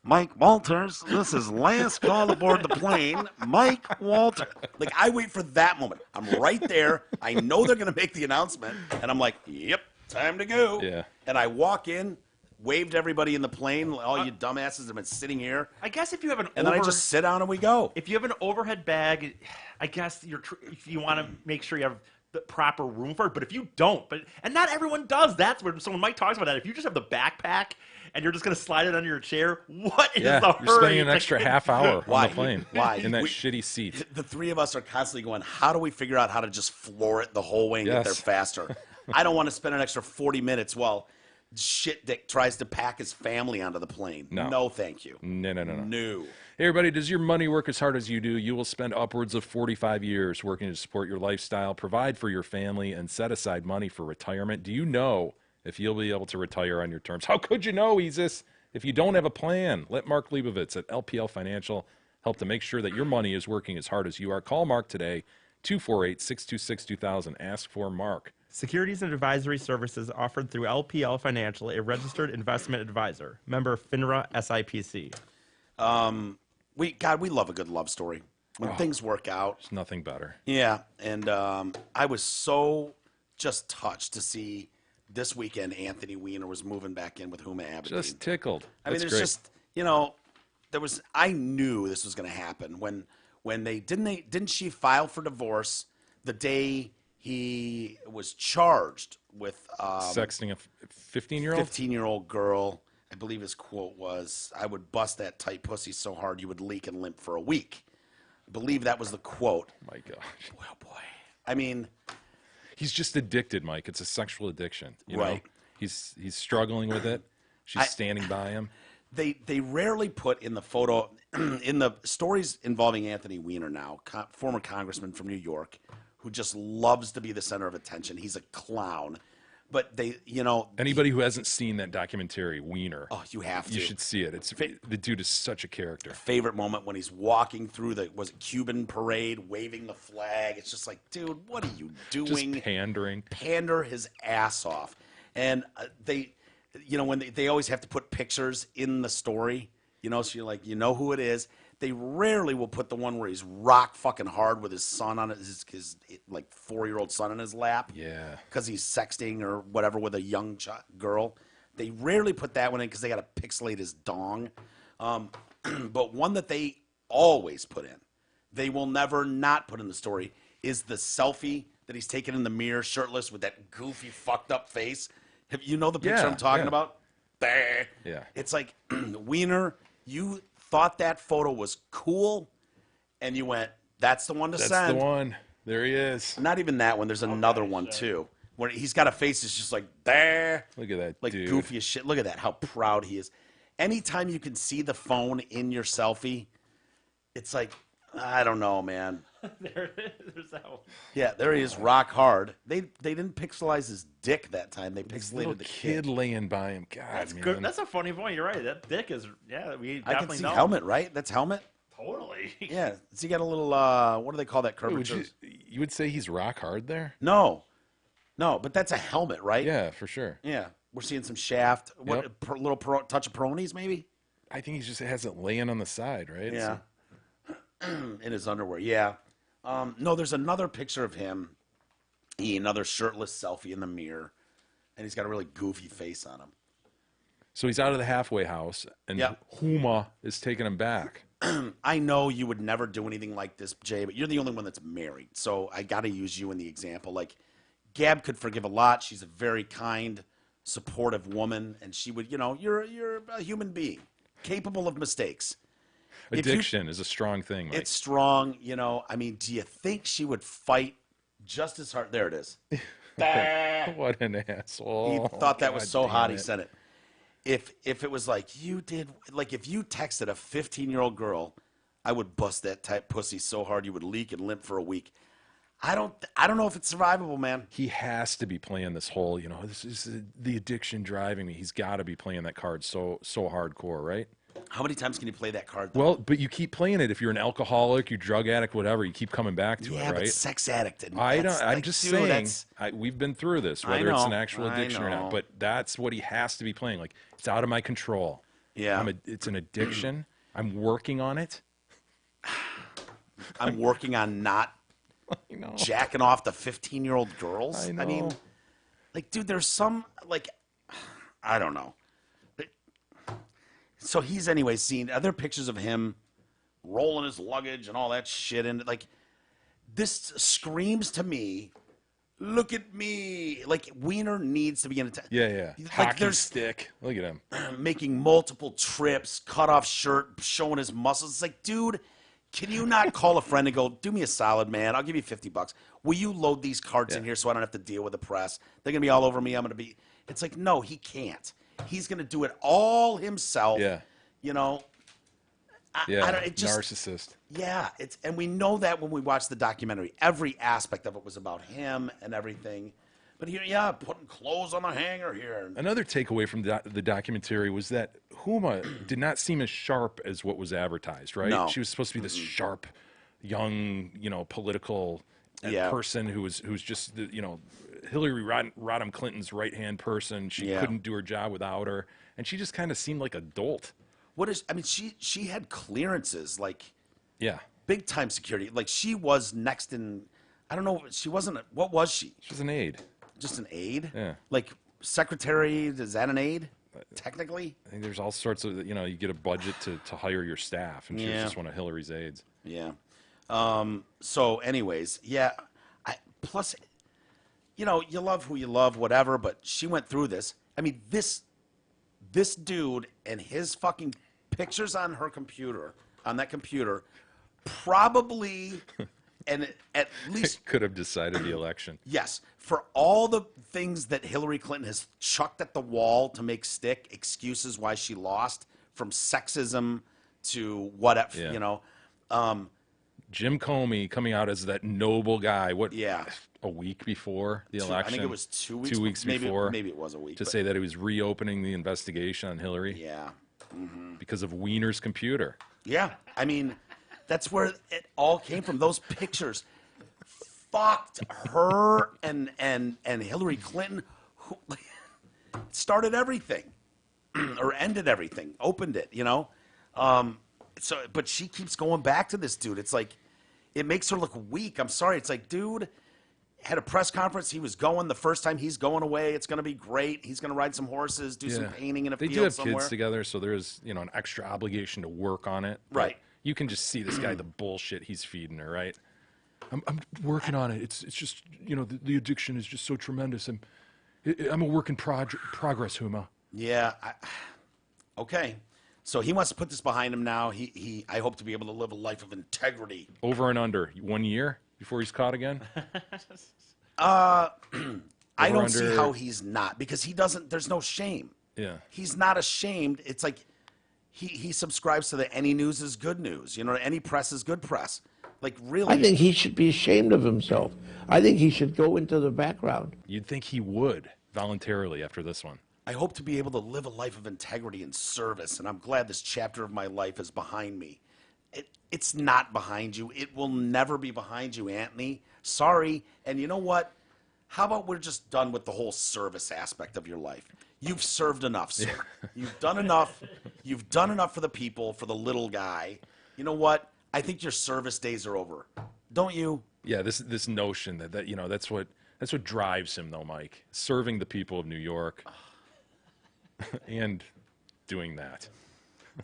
Mike Walters, this is last call aboard the plane. Mike Walters. Like, I wait for that moment. I'm right there. I know they're going to make the announcement, and I'm like, yep, time to go. Yeah. And I walk in, waved everybody in the plane, all you dumbasses that have been sitting here, I guess if you have and then I just sit down and we go. if you have an overhead bag, I guess if you want to make sure you have the proper room for it. But if you don't, and not everyone does, that's where. So when Mike talks about that, if you just have the backpack and you're just going to slide it under your chair, what is the hurry? You're spending an extra half hour Why? on the plane. Why? In that shitty seat. The three of us are constantly going, how do we figure out how to just floor it the whole way and get there Yes. faster? I don't want to spend an extra 40 minutes while shit Dick tries to pack his family onto the plane. No, thank you. No. Hey, everybody, does your money work as hard as you do? You will spend upwards of 45 years working to support your lifestyle, provide for your family, and set aside money for retirement. Do you know if you'll be able to retire on your terms? How could you know, Isis, if you don't have a plan? Let Mark Leibovitz at LPL Financial help to make sure that your money is working as hard as you are. Call Mark today, 248-626-2000. Ask for Mark. Securities and advisory services offered through LPL Financial, a registered investment advisor. Member FINRA SIPC. We love a good love story. When things work out. There's nothing better. Yeah, and I was so just touched to see this weekend Anthony Weiner was moving back in with Huma Abedin. Just tickled. I mean, That's there's great. just, I knew this was going to happen when didn't she file for divorce the day he was charged with Sexting a 15-year-old? 15-year-old girl. I believe his quote was, "I would bust that tight pussy so hard you would leak and limp for a week." I believe that was the quote. My gosh. Well, boy. I mean, He's just addicted, Mike. It's a sexual addiction. You know? Right. He's struggling with it. She's standing by him. they rarely put in the photo, in the stories involving Anthony Weiner now, former congressman from New York, who just loves to be the center of attention. He's a clown. But Anybody who hasn't seen that documentary, Weiner, you have to. You should see it. The dude is such a character. Favorite moment when he's walking through the Cuban parade, waving the flag. It's just like, dude, what are you doing? Just pandering. Pander his ass off. And when they always have to put pictures in the story, so you're like, you know who it is. They rarely will put the one where he's rock fucking hard with his son on his 4-year-old son in his lap. Yeah. Because he's sexting or whatever with a young girl. They rarely put that one in because they got to pixelate his dong. But one that they always put in, they will never not put in the story, is the selfie that he's taken in the mirror, shirtless, with that goofy, fucked up face. You know the picture I'm talking about? There. Yeah. It's like, Weiner, you thought that photo was cool, and you went, that's the one to send. That's the one. There he is. Not even that one. There's another one, too, where he's got a face that's just like, there. Look at that like dude. Goofy as shit. Look at that, how proud he is. Anytime you can see the phone in your selfie, it's like, I don't know, man. There's that one. Yeah, there he is, rock hard. They didn't pixelize his dick that time. They This little pixelated the kid laying by him. God, That's man. good. That's a funny point. You're right. That dick is, we I can definitely see know. helmet, right? That's helmet? Totally. Yeah. So you got a little, what do they call that Would curvature? you would say he's rock hard there? No, but that's a helmet, right? Yeah, for sure. Yeah. We're seeing some shaft. What, Yep. little touch of Peronies, maybe? I think he just has it laying on the side, right? Yeah. So- In his underwear, yeah. No, there's another picture of him, another shirtless selfie in the mirror, and he's got a really goofy face on him. So he's out of the halfway house, and Yep. Huma is taking him back. I know you would never do anything like this, Jay, but you're the only one that's married, so I got to use you in the example. Like, Gab could forgive a lot. She's a very kind, supportive woman, and she would, you're a human being, capable of mistakes. Addiction is a strong thing, Mike. It's strong, I mean, do you think she would fight just as hard? There it is. What an asshole. He thought that was God so damn hot, he it. said it. If it was like you did, like if you texted a 15-year-old girl, I would bust that tight pussy so hard you would leak and limp for a week. I don't know if it's survivable, man. He has to be playing this whole, this is the addiction driving me. He's got to be playing that card so hardcore, right? How many times can you play that card, though? Well, but you keep playing it. If you're an alcoholic, you're drug addict, whatever, you keep coming back to yeah, it, but right? sex addict. And I'm that's just dude, saying, that's- we've been through this, I whether it's an know, actual I addiction or know. not. But that's what he has to be playing. Like, it's out of my control. Yeah. It's an addiction. I'm working on it. I'm working on not I know. jacking off the 15-year-old girls. I know. I mean, like, dude, there's some, like, I don't know. So he's anyway seen other pictures of him rolling his luggage and all that shit. And like, this screams to me look at me. Like, Weiner needs to be in a Yeah. Like, Hockey there's stick. Look at him. making multiple trips, cut off shirt, showing his muscles. It's like, dude, can you not call a friend and go, do me a solid, man? I'll give you $50. Will you load these carts in here so I don't have to deal with the press? They're going to be all over me. I'm going to be. It's like, no, he can't. He's going to do it all himself. Yeah. You know? Narcissist. Yeah, and we know that when we watch the documentary. Every aspect of it was about him and everything. But here, putting clothes on the hanger here. Another takeaway from the documentary was that Huma did not seem as sharp as what was advertised, right? No. She was supposed to be this sharp, young, political person who was just, Hillary Rodham Clinton's right-hand person. She couldn't do her job without her. And she just kind of seemed like a dolt. She had clearances, like, yeah, big time security. Like, she was next in, I don't know, she wasn't, what was she? She was an aide. Just an aide? Yeah. Like, secretary, is that an aide, technically? I think there's all sorts of, you get a budget to hire your staff, and she was just one of Hillary's aides. Yeah. So, anyways, plus, you love who you love, whatever, but she went through this. I mean, this dude and his fucking pictures on that computer, probably, and at least could have decided the election. Yes, for all the things that Hillary Clinton has chucked at the wall to make stick, excuses why she lost, from sexism to whatever, Jim Comey coming out as that noble guy. A week before the election? I think it was 2 weeks. 2 weeks before. Maybe it was a week. To say that he was reopening the investigation on Hillary. Yeah. Because of Weiner's computer. Yeah. I mean, that's where it all came from. Those pictures fucked her and Hillary Clinton, who started everything or ended everything, opened it, but she keeps going back to this dude. It's like, it makes her look weak. I'm sorry. It's like, dude had a press conference. He was going the first time. He's going away. It's going to be great. He's going to ride some horses, do some painting in a field somewhere. They do have kids together, so there's an extra obligation to work on it. Right. You can just see this guy, the bullshit he's feeding her, right? I'm working on it. It's just, the addiction is just so tremendous. I'm a work in progress, Huma. Yeah. Okay. So he wants to put this behind him now. I hope to be able to live a life of integrity. Over and under 1 year before he's caught again? I don't see how he's not, because he doesn't, there's no shame. Yeah. He's not ashamed. It's like he subscribes to the any news is good news. Any press is good press. Like, really. I think he should be ashamed of himself. I think he should go into the background. You'd think he would voluntarily after this one. I hope to be able to live a life of integrity and service, and I'm glad this chapter of my life is behind me. It's not behind you. It will never be behind you, Anthony. Sorry. And you know what? How about we're just done with the whole service aspect of your life? You've served enough, sir. You've done enough. You've done enough for the people, for the little guy. You know what? I think your service days are over. Don't you? Yeah, this notion that that's what drives him, though, Mike. Serving the people of New York and doing that.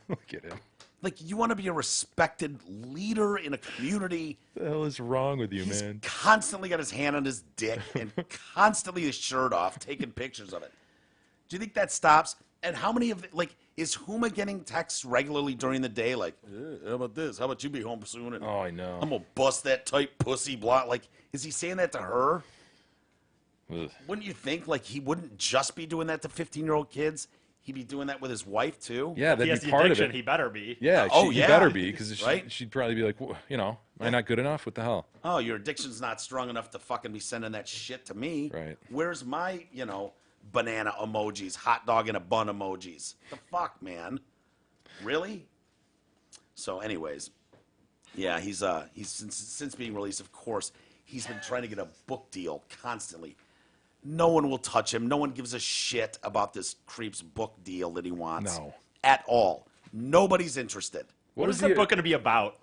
Look at him. Like, you want to be a respected leader in a community. What the hell is wrong with you, He's man? constantly got his hand on his dick and constantly his shirt off, taking pictures of it. Do you think that stops? And how many of is Huma getting texts regularly during the day? Like, how about this? How about you be home soon? And I know. I'm gonna bust that tight pussy blot. Like, is he saying that to her? Ugh. Wouldn't you think he wouldn't just be doing that to 15-year-old kids? He'd be doing that with his wife too. Yeah, If he has that'd be the part of addiction, it. he better be. Yeah, he better be, because Right? she'd probably be like, am I not good enough? What the hell? Oh, your addiction's not strong enough to fucking be sending that shit to me. Right. Where's my, banana emojis, hot dog in a bun emojis? The fuck, man? Really? So, anyways, yeah, he's since being released, of course, he's been trying to get a book deal constantly. No one will touch him. No one gives a shit about this creep's book deal that he wants. No. At all. Nobody's interested. What is the book going to be about?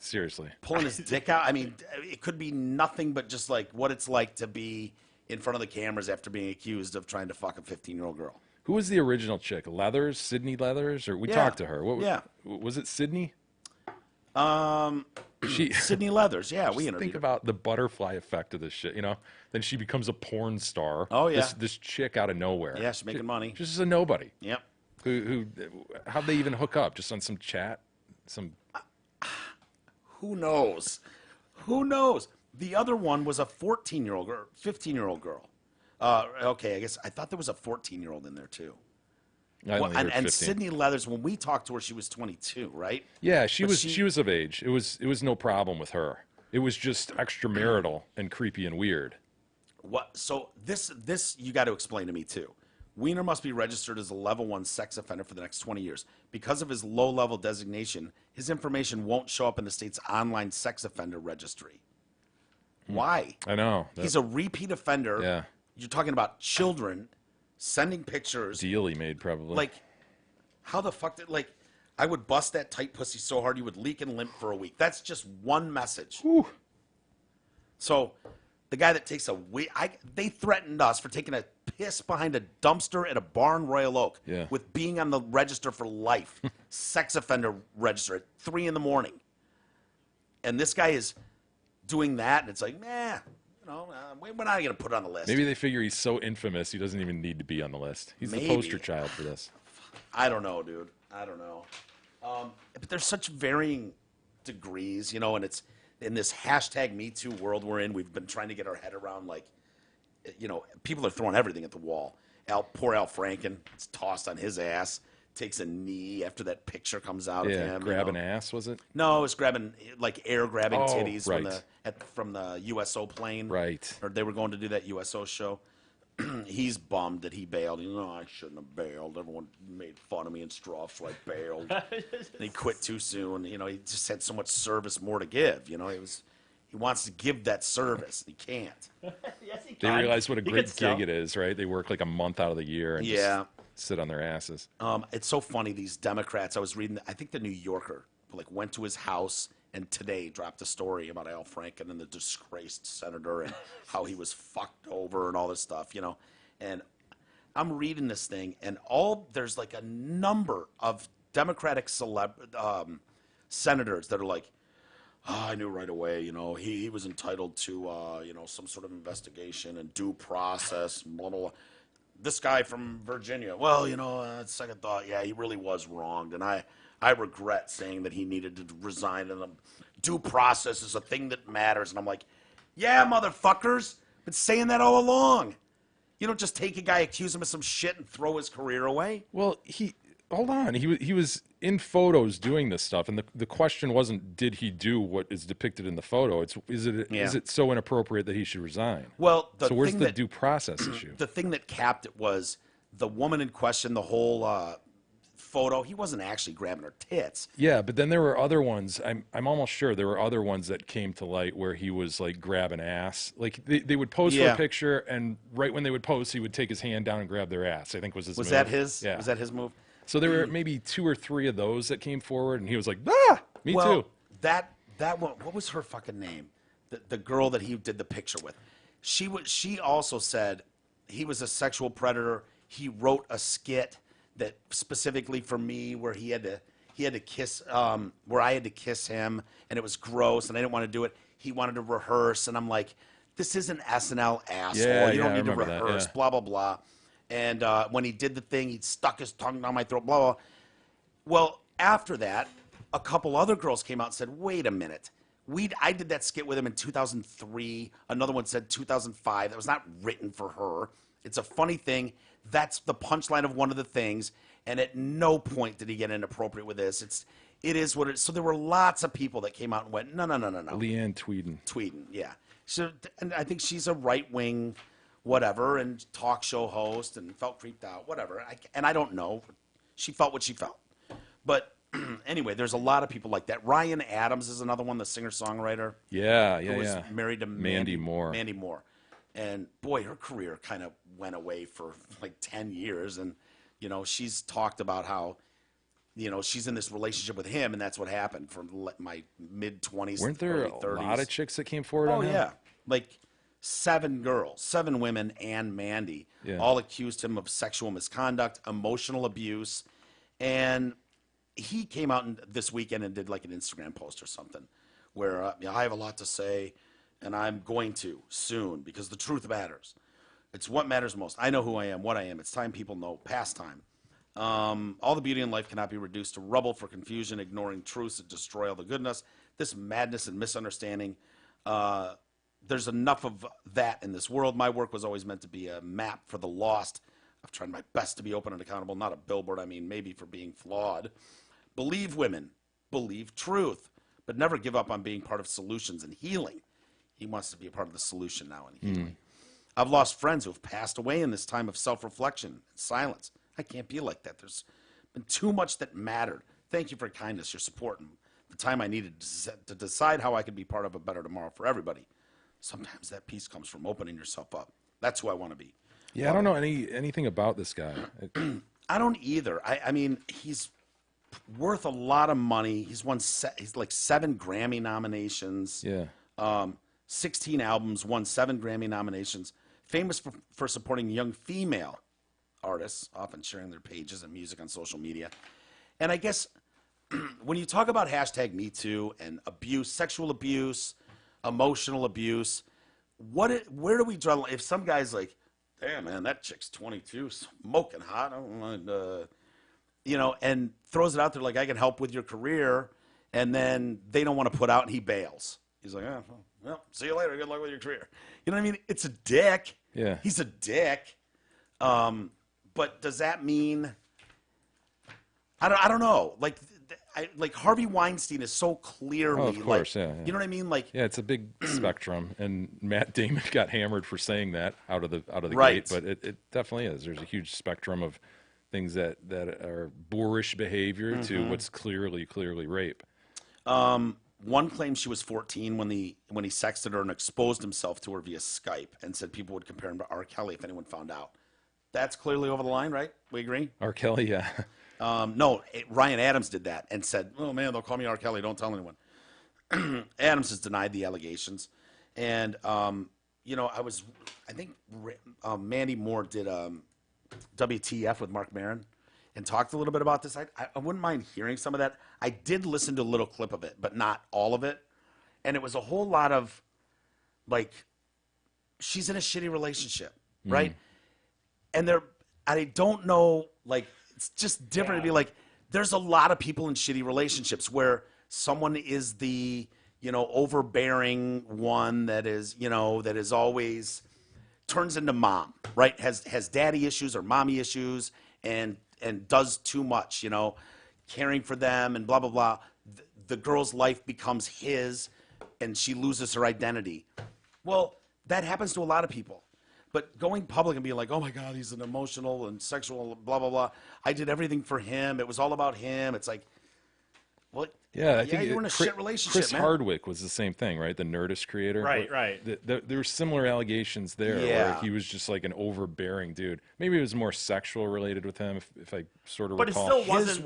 Seriously. Pulling his dick out. I mean, it could be nothing but just like what it's like to be in front of the cameras after being accused of trying to fuck a 15-year-old girl. Who was the original chick? Sydney Leathers? Or we talked to her. Yeah. Was it Sydney? Sydney Leathers. Yeah, we interviewed Think her. about the butterfly effect of this shit, you know? Then she becomes a porn star. Oh, yeah. This chick out of nowhere. Yeah, she's making money. Just a nobody. Yep. How'd they even hook up? Just on some chat? Who knows? Who knows? The other one was a 14-year-old or 15-year-old girl. Okay, I guess I thought there was a 14-year-old in there too. I only heard 15. And Sydney Leathers, when we talked to her, she was 22, right? Yeah, she was of age. It was no problem with her. It was just extramarital and creepy and weird. What? So this you got to explain to me too. Weiner must be registered as a level 1 sex offender for the next 20 years. Because of his low-level designation, his information won't show up in the state's online sex offender registry. Why? I know. He's a repeat offender. Yeah. You're talking about children sending pictures. Deal he made, probably. Like, how the fuck did, like, I would bust that tight pussy so hard you would leak and limp for a week. That's just one message. Whew. So, the guy that takes they threatened us for taking a piss behind a dumpster at a bar in Royal Oak with being on the register for life, sex offender register at 3 a.m. And this guy is doing that, and it's like, we're not going to put it on the list. Maybe they figure he's so infamous he doesn't even need to be on the list. He's the poster child for this. I don't know, dude. I don't know. But there's such varying degrees, and it's in this hashtag Me Too world we're in. We've been trying to get our head around, like, people are throwing everything at the wall. Poor Al Franken is tossed on his ass, takes a knee after that picture comes out of him. Grabbing ass, was it? No, it was grabbing, like, air-grabbing titties right. from the USO plane. Right. Or they were going to do that USO show. He's bummed that he bailed. I shouldn't have bailed. Everyone made fun of me and stuff, so I bailed. And he quit too soon. He just had so much service more to give. He wants to give that service. He can't. Yes, he They can. realize what a He great could sell. gig it is, right? They work like a month out of the year and just sit on their asses. It's so funny, these Democrats. I was reading, I think the New Yorker, went to his house and today dropped a story about Al Franken and the disgraced senator and how he was fucked over and all this stuff, And I'm reading this thing, and there's like a number of Democratic senators that are like, I knew right away, he was entitled to, some sort of investigation and due process, blah, blah, blah. This guy from Virginia, well, second thought, yeah, he really was wronged, and I regret saying that he needed to resign, and the due process is a thing that matters. And I'm like, yeah, motherfuckers, been saying that all along. You don't just take a guy, accuse him of some shit, and throw his career away. Well, hold on. He was in photos doing this stuff, and the question wasn't did he do what is depicted in the photo. Is it so inappropriate that he should resign? Well, so where's the due process issue? The thing that capped it was the woman in question. The whole photo, he wasn't actually grabbing her tits. Yeah, but then there were other ones. I'm almost sure there were other ones that came to light where he was like grabbing ass. Like they would pose for a picture, and right when they would pose, he would take his hand down and grab their ass. I think was his move. That his? Yeah. Was that his move? So there were maybe 2 or 3 of those that came forward, and he was like, me too. That one, what was her fucking name? The girl that he did the picture with. She also said he was a sexual predator. He wrote a skit that specifically for me where he had to kiss where I had to kiss him, and it was gross, and I didn't want to do it. He wanted to rehearse, and I'm like, this isn't SNL, asshole. Yeah, you don't need to remember that, rehearse. Blah blah blah. And when he did the thing, he stuck his tongue down my throat. Blah blah. Well, after that, a couple other girls came out and said, wait a minute. I did that skit with him in 2003. Another one said 2005. That was not written for her. It's a funny thing. That's the punchline of one of the things. And at no point did he get inappropriate with this. It is what it is. So there were lots of people that came out and went, no. Leanne Tweeden. Tweeden, yeah. So, and I think she's a right-wing whatever and talk show host and felt creeped out, whatever. And I don't know. She felt what she felt. But anyway, there's a lot of people like that. Ryan Adams is another one, the singer-songwriter. Yeah. Who was married to Mandy Moore. Mandy Moore. And boy, her career kind of went away for like 10 years. And, she's talked about how, she's in this relationship with him, and that's what happened from my mid-20s Weren't to there early 30s. a lot of chicks that came forward Oh, on him? yeah. Like 7 women, and Mandy, all accused him of sexual misconduct, emotional abuse. And he came out this weekend and did like an Instagram post or something where I have a lot to say, and I'm going to soon because the truth matters. It's what matters most. I know who I am, what I am. It's time people know. Past time. All the beauty in life cannot be reduced to rubble for confusion, ignoring truths that destroy all the goodness. This madness and misunderstanding. There's enough of that in this world. My work was always meant to be a map for the lost. I've tried my best to be open and accountable, not a billboard. I mean, maybe for being flawed. Believe women. Believe truth. But never give up on being part of solutions and healing. He wants to be a part of the solution now and healing. I've lost friends who have passed away in this time of self-reflection and silence. I can't be like that. There's been too much that mattered. Thank you for your kindness, your support, and the time I needed to decide how I could be part of a better tomorrow for everybody. Sometimes that peace comes from opening yourself up. That's who I want to be. Yeah, I don't know anything about this guy. I don't either. I mean, he's worth a lot of money. He's like 7 Grammy nominations. Yeah. 16 albums, won 7 Grammy nominations. Famous for supporting young female artists, often sharing their pages and music on social media. And I guess when you talk about #MeToo and abuse, sexual abuse, emotional abuse, where do we draw? If some guy's like, damn, man, that chick's 22, smoking hot, I don't mind, and throws it out there like, I can help with your career, and then they don't want to put out, and he bails. He's like, well, see you later. Good luck with your career. You know what I mean? It's a dick. Yeah. He's a dick. But does that mean? I don't know. Like Harvey Weinstein is so clearly. Oh, of course, yeah. You know what I mean? Like, yeah, it's a big spectrum, and Matt Damon got hammered for saying that out of the right. gate. But it definitely is. There's a huge spectrum of things that are boorish behavior to what's clearly rape. One claims she was 14 when he sexted her and exposed himself to her via Skype and said people would compare him to R. Kelly if anyone found out. That's clearly over the line, right? We agree? R. Kelly, yeah. No, Ryan Adams did that and said, oh, man, they'll call me R. Kelly. Don't tell anyone. Adams has denied the allegations. And, I think Mandy Moore did WTF with Mark Maron and talked a little bit about this. I wouldn't mind hearing some of that. I did listen to a little clip of it, but not all of it. And it was a whole lot of, like, she's in a shitty relationship, right? And I don't know, like, it's just different to be like, there's a lot of people in shitty relationships where someone is the, overbearing one that is always turns into mom, right? Has daddy issues or mommy issues and does too much, caring for them and blah, blah, blah. The girl's life becomes his and she loses her identity. Well, that happens to a lot of people. But going public and being like, oh, my God, he's an emotional and sexual blah, blah, blah. I did everything for him. It was all about him. It's like, well, yeah, I think you were in a shit relationship, Chris Hardwick was the same thing, right? The Nerdist creator. Right. There were similar allegations there where he was just like an overbearing dude. Maybe it was more sexual related with him, if I sort of recall. But it still wasn't.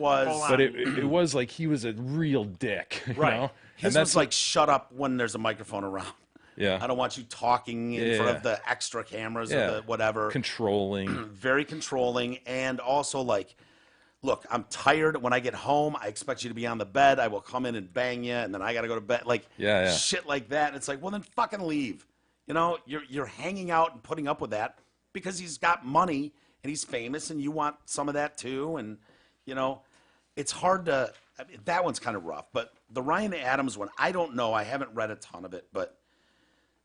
But it was like he was a real dick, you know? His was like, shut up when there's a microphone around. Yeah. I don't want you talking in front of the extra cameras or the whatever. Controlling. Very controlling. And also like, look, I'm tired. When I get home, I expect you to be on the bed. I will come in and bang you, and then I got to go to bed. Like, shit like that. And it's like, well, then fucking leave. You're hanging out and putting up with that because he's got money and he's famous, and you want some of that too. And, it's hard to – that one's kind of rough. But the Ryan Adams one, I don't know. I haven't read a ton of it, but –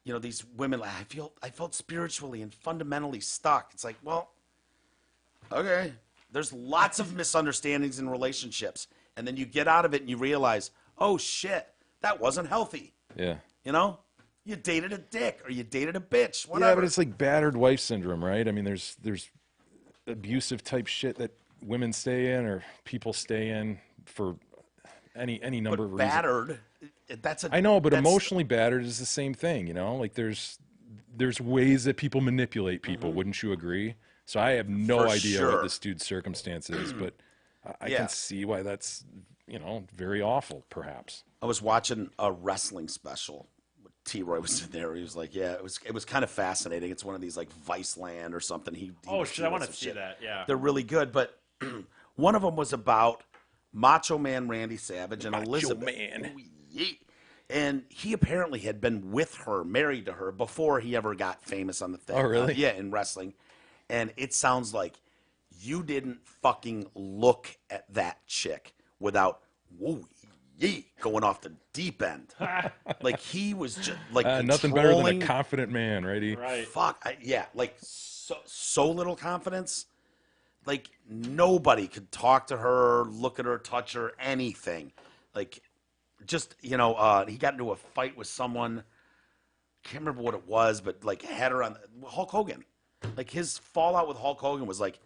these women, I felt spiritually and fundamentally stuck. It's like, well, okay. There's lots of misunderstandings in relationships. And then you get out of it and you realize, oh, shit, that wasn't healthy. Yeah. You dated a dick or you dated a bitch, whatever. Yeah, but it's like battered wife syndrome, right? I mean, there's abusive type shit that women stay in or people stay in for any number of reasons. Battered. I know, but emotionally battered is the same thing, Like there's ways that people manipulate people, wouldn't you agree? So I have no idea what this dude's circumstance is, but I can see why that's, very awful, perhaps. I was watching a wrestling special. T-Roy was in there. He was like, yeah, it was kind of fascinating. It's one of these like Viceland or something. I want to see that, yeah. They're really good, but one of them was about Macho Man Randy Savage and Elizabeth. Man. Ooh, yeah. And he apparently had been with her, married to her, before he ever got famous on the thing. Oh, really? Yeah, in wrestling. And it sounds like you didn't fucking look at that chick without, whoa, yee, going off the deep end. Like, he was just, like, nothing better than a controlling- confident man, right? Right. Fuck, yeah, like, so little confidence. Like, nobody could talk to her, look at her, touch her, anything. Like, just, he got into a fight with someone, can't remember what it was, but, like, had her on Hulk Hogan. Like, his fallout with Hulk Hogan was, like,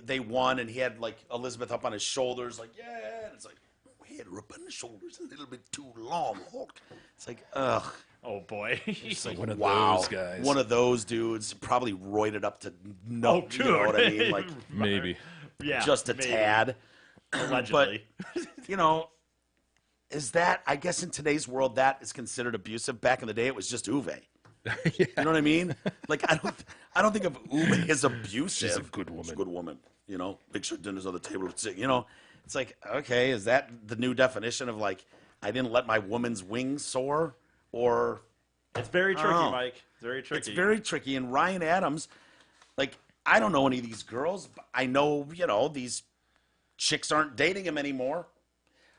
they won, and he had, like, Elizabeth up on his shoulders, like, yeah, and it's like, we had her up on the shoulders a little bit too long, Hulk. It's like, ugh. Oh boy. It's like, One of wow. those guys. One of those dudes, probably roided up to no, Oh, you know what I mean? Like, Maybe. Yeah. just a maybe. tad. Allegedly. Is that, I guess in today's world, that is considered abusive. Back in the day, it was just Uwe. You know what I mean? Like, I don't think of Uwe as abusive. She's a good woman. She's a good woman. Make sure dinner's on the table. It's like, okay, is that the new definition of, like, I didn't let my woman's wings soar? Or It's very tricky, know. Mike. It's very tricky. it's very tricky. And Ryan Adams, like, I don't know any of these girls. But I know, these chicks aren't dating him anymore.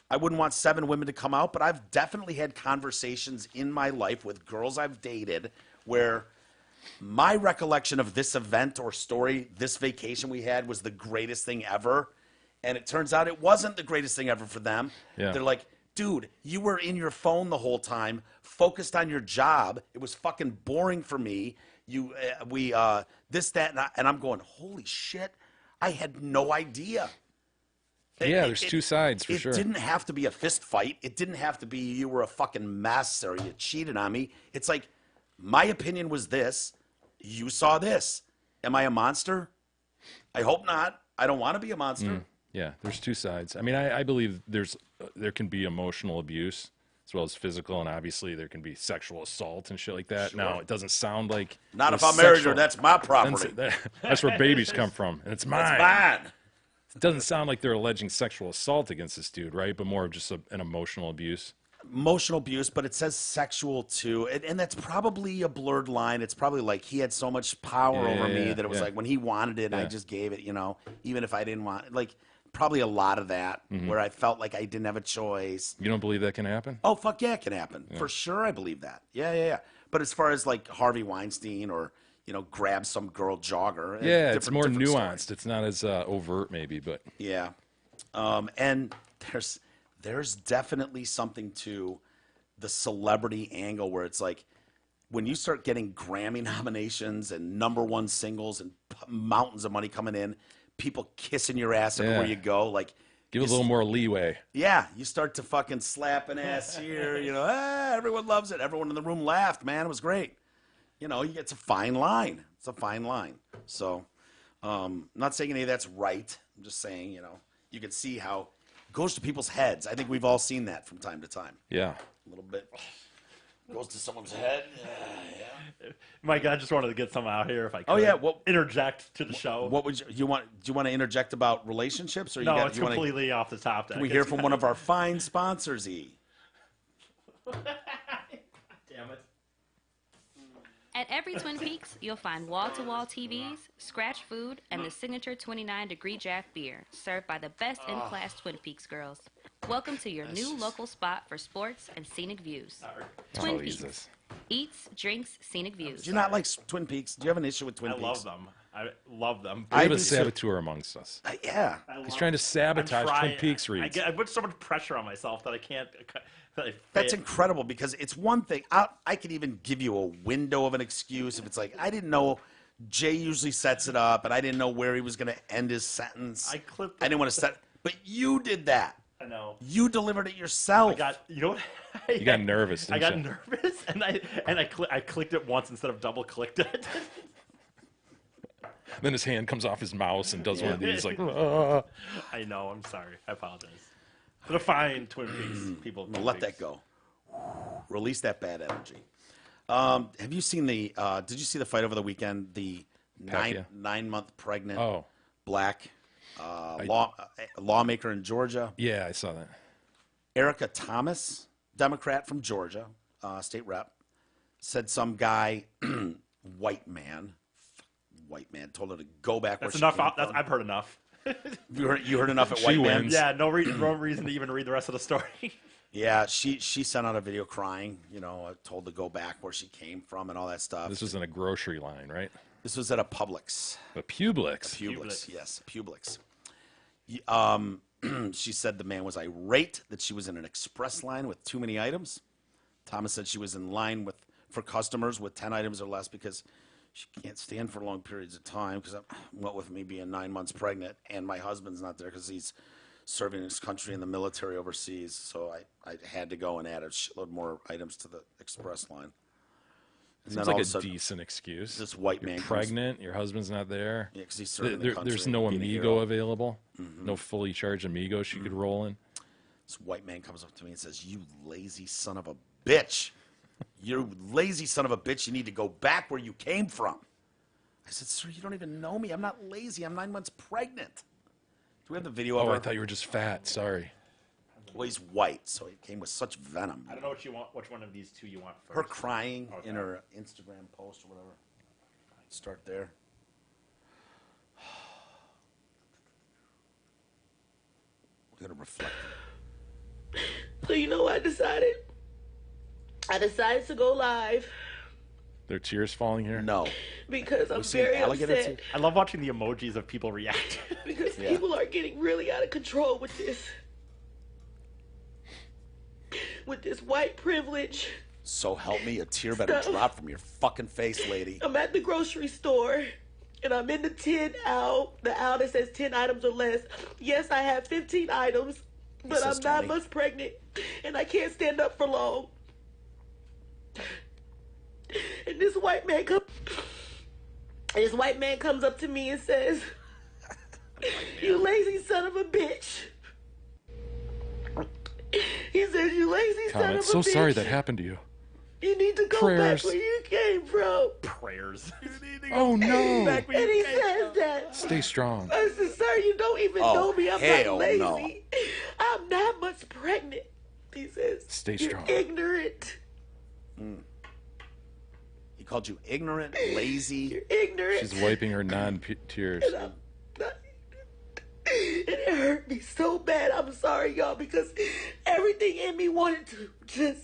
I wouldn't want 7 women to come out, but I've definitely had conversations in my life with girls I've dated where my recollection of this event or story, this vacation we had, was the greatest thing ever. And it turns out it wasn't the greatest thing ever for them. Yeah. They're like, dude, you were in your phone the whole time, focused on your job. It was fucking boring for me. This, that, and I'm going, holy shit, I had no idea. Yeah, there's two sides for sure. It didn't have to be a fist fight. It didn't have to be you were a fucking mess or you cheated on me. It's like, my opinion was this. You saw this. Am I a monster? I hope not. I don't want to be a monster. Yeah, there's two sides. I mean, I believe there can be emotional abuse as well as physical, and obviously there can be sexual assault and shit like that. Sure. Now, it doesn't sound like Not it if was I'm married to her. sexual. That's my property. That's where babies come from, and it's mine. That's mine. It doesn't sound like they're alleging sexual assault against this dude, right? But more of just an emotional abuse. Emotional abuse, but it says sexual too. And that's probably a blurred line. It's probably like he had so much power over me that it was like when he wanted it, I just gave it, even if I didn't want it. Like, probably a lot of that where I felt like I didn't have a choice. You don't believe that can happen? Oh, fuck yeah, it can happen. For sure, I believe that. Yeah. But as far as like Harvey Weinstein or, grab some girl jogger. Yeah, it's more different nuanced. story. It's not as overt, maybe, but Yeah. And there's definitely something to the celebrity angle where it's like when you start getting Grammy nominations and #1 singles and mountains of money coming in, people kissing your ass everywhere you go, like give it a little more leeway. yeah, you start to fucking slap an ass here, everyone loves it. Everyone in the room laughed, man, it was great. It's a fine line. It's a fine line. So, I'm not saying any of that's right. I'm just saying, you can see how it goes to people's heads. I think we've all seen that from time to time. Yeah. A little bit goes to someone's head. Yeah. Mike, I just wanted to get some out here if I could. Oh, yeah, what- interject to the show. What would you want? Do you want to interject about relationships, or no, you it's you wanna, completely off the topic. Can we hear from one of our fine sponsors, E? Damn it. At every Twin Peaks, you'll find wall-to-wall TVs, scratch food, and the signature 29-degree Jack beer, served by the best-in-class Twin Peaks girls. Welcome to your new local spot for sports and scenic views. Twin Peaks. Jesus. Eats, drinks, scenic views. Do you not like Twin Peaks? Do you have an issue with Twin I Peaks? love them. I love them. We have do a too. saboteur amongst us. Yeah. He's trying to sabotage Twin Peaks reads. I put so much pressure on myself that I can't. That's incredible because it's one thing. I could even give you a window of an excuse if it's like, I didn't know Jay usually sets it up and I didn't know where he was going to end his sentence. I clipped I didn't want to set but you did that. I know. You delivered it yourself. You got nervous, I didn't got you? nervous, and I clicked it once instead of double clicked it. Then his hand comes off his mouse and does one of these, like, I know. I'm sorry. I apologize. For the fine Twin Peaks people. Well, let that go. Release that bad energy. Have you seen the? Did you see the fight over the weekend? The Heck, 9-month pregnant oh, black lawmaker in Georgia, yeah, I saw that. Erica Thomas. Democrat from Georgia, state rep, said some guy, white man, told her to go back That's where enough. she came from. I've heard enough. You heard enough at She white man? wins. Yeah, no reason to even read the rest of the story. Yeah, she sent out a video crying, told to go back where she came from and all that stuff. This was in a grocery line, right? This was at a Publix. A Publix. Publix, yes, Publix. She said the man was irate that she was in an express line with too many items. Thomas said she was in line for customers with 10 items or less because she can't stand for long periods of time because what with me being 9 months pregnant and my husband's not there because he's serving his country in the military overseas. So I had to go and add a shitload more items to the express line. And Seems then all like of a sudden, decent excuse. this white You're man comes- pregnant, your husband's not there. Yeah, because he's serving the country. There's no being a Amigo hero. available. No fully charged Amigo she could roll in. This white man comes up to me and says, "You lazy son of a bitch. You lazy son of a bitch. You need to go back where you came from." I said, "Sir, you don't even know me. I'm not lazy. I'm 9 months pregnant." Do we have the video of Oh, her? I thought you were just fat. Sorry. Well, he's white, so he came with such venom. I don't know what you want. Which one of these two you want first? Her crying Okay. in her Instagram post or whatever. Start there. We're going to reflect. So you know what I decided? I decided to go live There are tears falling here. No. because I'm see an very alligator upset too? I love watching the emojis of people react. because Yeah. people are getting really out of control with this. With this white privilege. So help me, a tear better Stuff. drop from your fucking face, lady. I'm at the grocery store and I'm in the 10 aisle, the aisle that says 10 items or less. Yes, I have 15 items, but says I'm 9 20. months pregnant and I can't stand up for long. And this white man comes up to me and says, "You lazy son of a bitch." He says, "You lazy son of a Comment. bitch. So sorry that happened to you. You need to go Prayers. back where you came from." Prayers. Oh no. Back where And you he came says from. that. Stay strong. I said, "Sir, you don't even Oh, know me. I'm hell not lazy. no. I'm 9 months pregnant." He says, Stay "You're strong." ignorant. He called you ignorant, lazy. You're ignorant." She's wiping her non-tears. And I'm not- and it hurt me so bad. I'm sorry, y'all, because everything in me wanted to just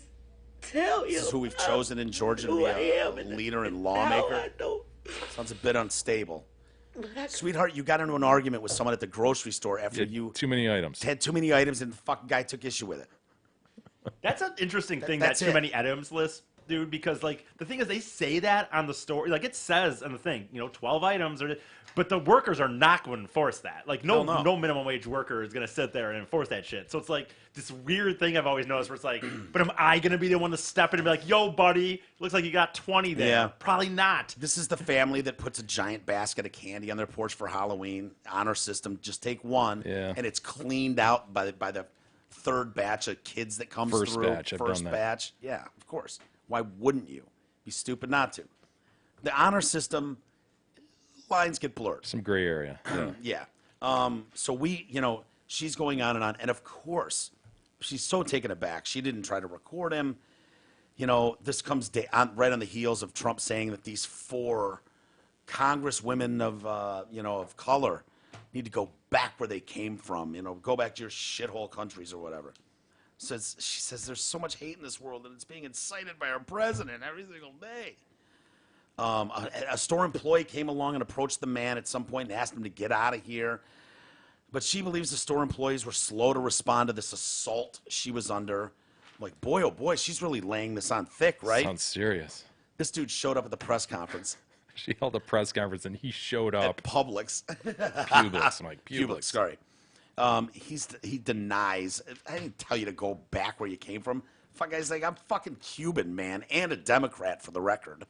tell you. This is who we've chosen in Georgia to who be I am a and leader and now lawmaker. I know. Sounds a bit unstable. But I- Sweetheart, you got into an argument with someone at the grocery store after you Too many items. had too many items and the fucking guy took issue with it. That's an interesting thing, that's that too it. many items list, dude, because, like, the thing is, they say that on the story. Like, it says on the thing, 12 items, but the workers are not going to enforce that. Like, no Hell no. minimum wage worker is going to sit there and enforce that shit. So it's, like, this weird thing I've always noticed where it's like, but am I going to be the one to step in and be like, "Yo, buddy, looks like you got 20 there." Yeah. Probably not. This is the family that puts a giant basket of candy on their porch for Halloween. Honor system. Just take one, Yeah. and it's cleaned out by the third batch of kids that comes First through. batch, I've First done that. batch. Yeah, of course. Why wouldn't you? Be stupid not to. The honor system lines get blurred. Some gray area. Yeah. Yeah. So she's going on, and of course, she's so taken aback. She didn't try to record him. This comes right on the heels of Trump saying that these 4 congresswomen of color need to go back where they came from. Go back to your shithole countries or whatever. She says there's so much hate in this world, and it's being incited by our president every single day. A store employee came along and approached the man at some point and asked him to get out of here. But she believes the store employees were slow to respond to this assault she was under. Like, boy, oh boy, she's really laying this on thick, right? Sounds serious. This dude showed up at the press conference She held a press conference and he showed at up. Publix. Publix, Mike. Publix, sorry. He denies. I didn't tell you to go back where you came from. Fuck, guy's like, I'm fucking Cuban, man, and a Democrat for the record.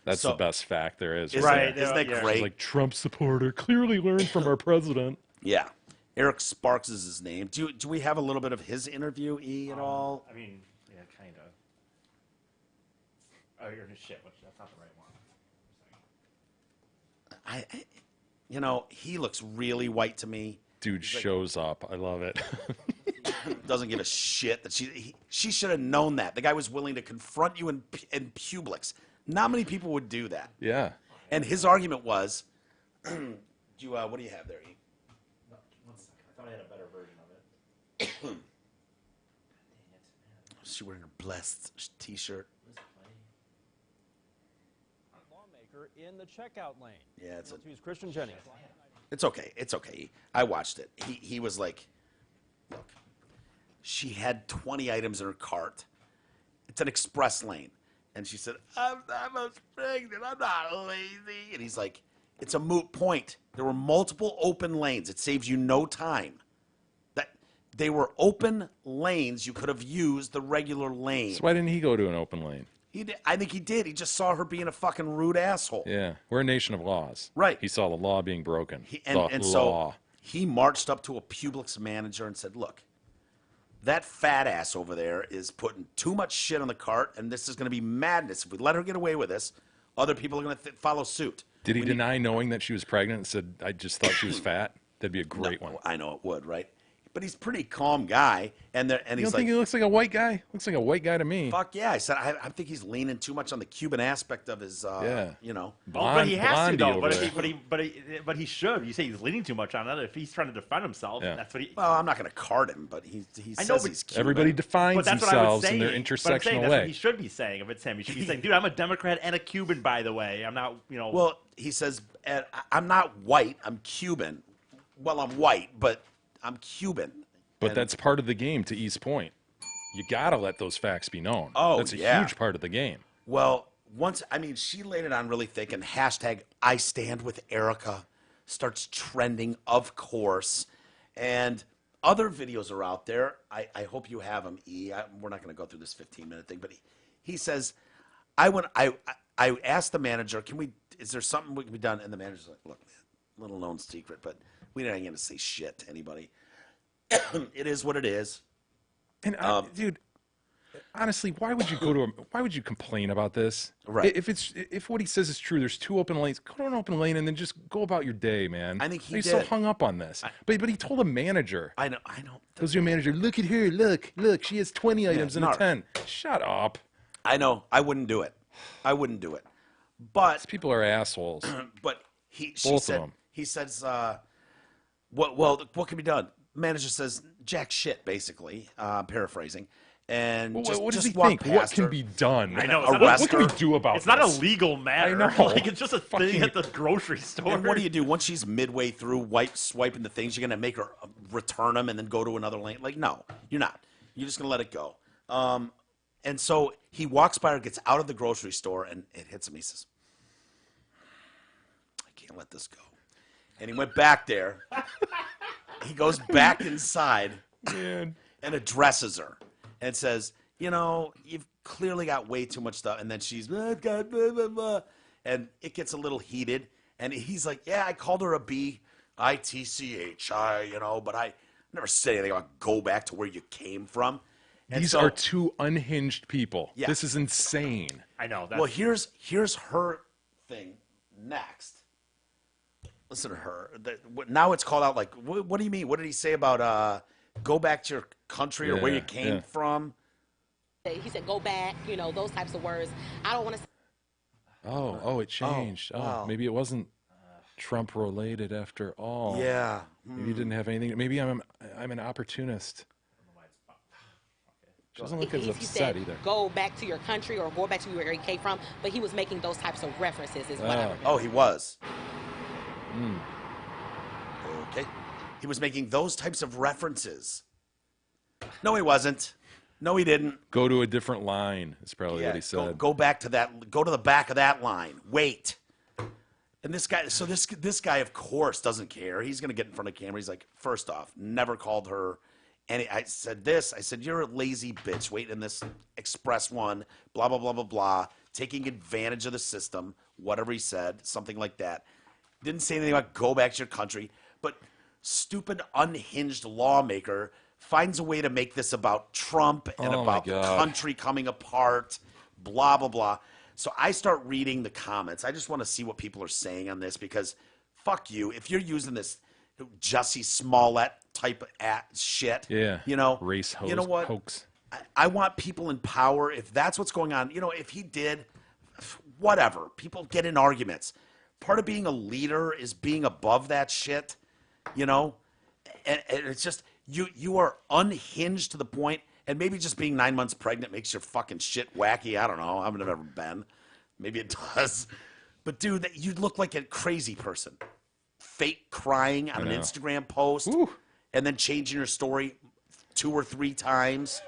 That's So- the best fact there is. Isn't, Right, isn't that yeah. great? Like Trump supporter, clearly learned from our president. Yeah. Eric Sparks is his name. Do we have a little bit of his interview, at all? I mean, yeah, kind of. Oh, you're shit. That's not the right one. He looks really white to me. Dude shows up. I love it. doesn't give a shit that she should have known that. The guy was willing to confront you in Publix. Not many people would do that. Yeah. And his argument was, what do you have there? One second. I thought I had a better version of it. She's wearing her blessed T-shirt. Lawmaker in the checkout lane. Yeah, it's Christian Jennings. It's okay. It's okay. I watched it. He was like, look, she had 20 items in her cart. It's an express lane. And she said, I'm pregnant. I'm not lazy. And he's like, it's a moot point. There were multiple open lanes. It saves you no time. That they were open lanes. You could have used the regular lane. So why didn't he go to an open lane? He did. I think he did. He just saw her being a fucking rude asshole. Yeah. We're a nation of laws. Right. He saw the law being broken. And so he marched up to a Publix manager and said, look, that fat ass over there is putting too much shit on the cart, and this is going to be madness. If we let her get away with this, other people are going to follow suit. Did he deny knowing that she was pregnant and said, I just thought she was fat? That'd be a great one. I know it would, right? But he's a pretty calm guy, and You he's don't like, think he looks like a white guy? Looks like a white guy to me. fuck yeah. I said, I think he's leaning too much on the Cuban aspect of his, you know. But he has to, though. Blondie But he should. You say he's leaning too much on it. If he's trying to defend himself, Yeah. that's what he. Well, I'm not going to card him, but he I says know, but he's Cuban. Everybody But defines that's what I was themselves in saying. their But I'm saying intersectional that's way. what he should be saying if it's him. He should be saying, "Dude, I'm a Democrat and a Cuban, by the way. I'm not, you know." Well, he says, I'm not white. I'm Cuban. Well, I'm white, but I'm Cuban. But And- that's part of the game, to East's point. You got to let those facts be known. Oh, that's a yeah. huge part of the game. Well, she laid it on really thick, and hashtag I stand with Erica starts trending, of course. And other videos are out there. I hope you have them, E. We're not going to go through this 15-minute thing, but he says, I asked the manager, is there something we can be done? And the manager's like, look, man, little known secret, but we ain't going to say shit to anybody. It is what it is. And dude, honestly, why would you go to why would you complain about this? Right. If what he says is true, there's 2 open lanes. Go to an open lane and then just go about your day, man. I think he He's so did. hung up on this. But he told a manager. I know. Goes to a manager. Look at her. Look. She has 20 items in a not- 10. Shut up. I know. I wouldn't do it. But These people are assholes. but Both of them. he says, what can be done? Manager says, jack shit, basically, paraphrasing. And What just does he walk think? What past can her. be done? I know. Arrest What can we her. do about It's not a this? legal matter. I know. Like, it's just a thing Fucking- at the grocery store. And what do you do? Once she's midway through swiping the things, you're going to make her return them and then go to another lane? Like, no, you're not. You're just going to let it go. And so he walks by her, gets out of the grocery store, and it hits him. He says, I can't let this go. And he went back there. He goes back inside Man. and addresses her and says, you've clearly got way too much stuff. And then she's, I've got blah, blah, blah. And it gets a little heated. And he's like, yeah, I called her a B-I-T-C-H-I, but I never said anything about go back to where you came from. And These so- are 2 unhinged people. Yeah. This is insane. I know. Well, here's her thing next. Listen to her. Now it's called out like, what do you mean? What did he say about go back to your country or where Yeah, you came yeah. from? He said, go back, those types of words. I don't want to. Oh, it changed. wow. Maybe it wasn't Trump related after all. Yeah. Maybe he didn't have anything. Maybe I'm an opportunist. She doesn't look as He upset said, either. go back to your country or go back to where you came from. But he was making those types of references is what I remember. Oh, he was. Okay. He was making those types of references. No, he wasn't. No, he didn't. Go to a different line is probably what he said. Go back to that. Go to the back of that line. Wait. And this guy, so this guy, of course, doesn't care. He's going to get in front of camera. He's like, first off, never called her. And I said this. I said, you're a lazy bitch waiting in this express one, blah, blah, blah, blah, blah, taking advantage of the system, whatever he said, something like that. Didn't say anything about go back to your country. But stupid, unhinged lawmaker finds a way to make this about Trump and Oh, my about the God. country coming apart, blah, blah, blah. So I start reading the comments. I just want to see what people are saying on this because fuck you. If you're using this Jussie Smollett type of shit. Yeah. You know, Race you know what? hoax. I want people in power. If that's what's going on, if he did, whatever. People get in arguments. Part of being a leader is being above that shit, and it's just you are unhinged to the point, and maybe just being 9 months pregnant makes your fucking shit wacky. I don't know. I've never been. Maybe it does. But dude, you look like a crazy person. Fake crying on an Instagram post, and then changing your story 2 or 3 times.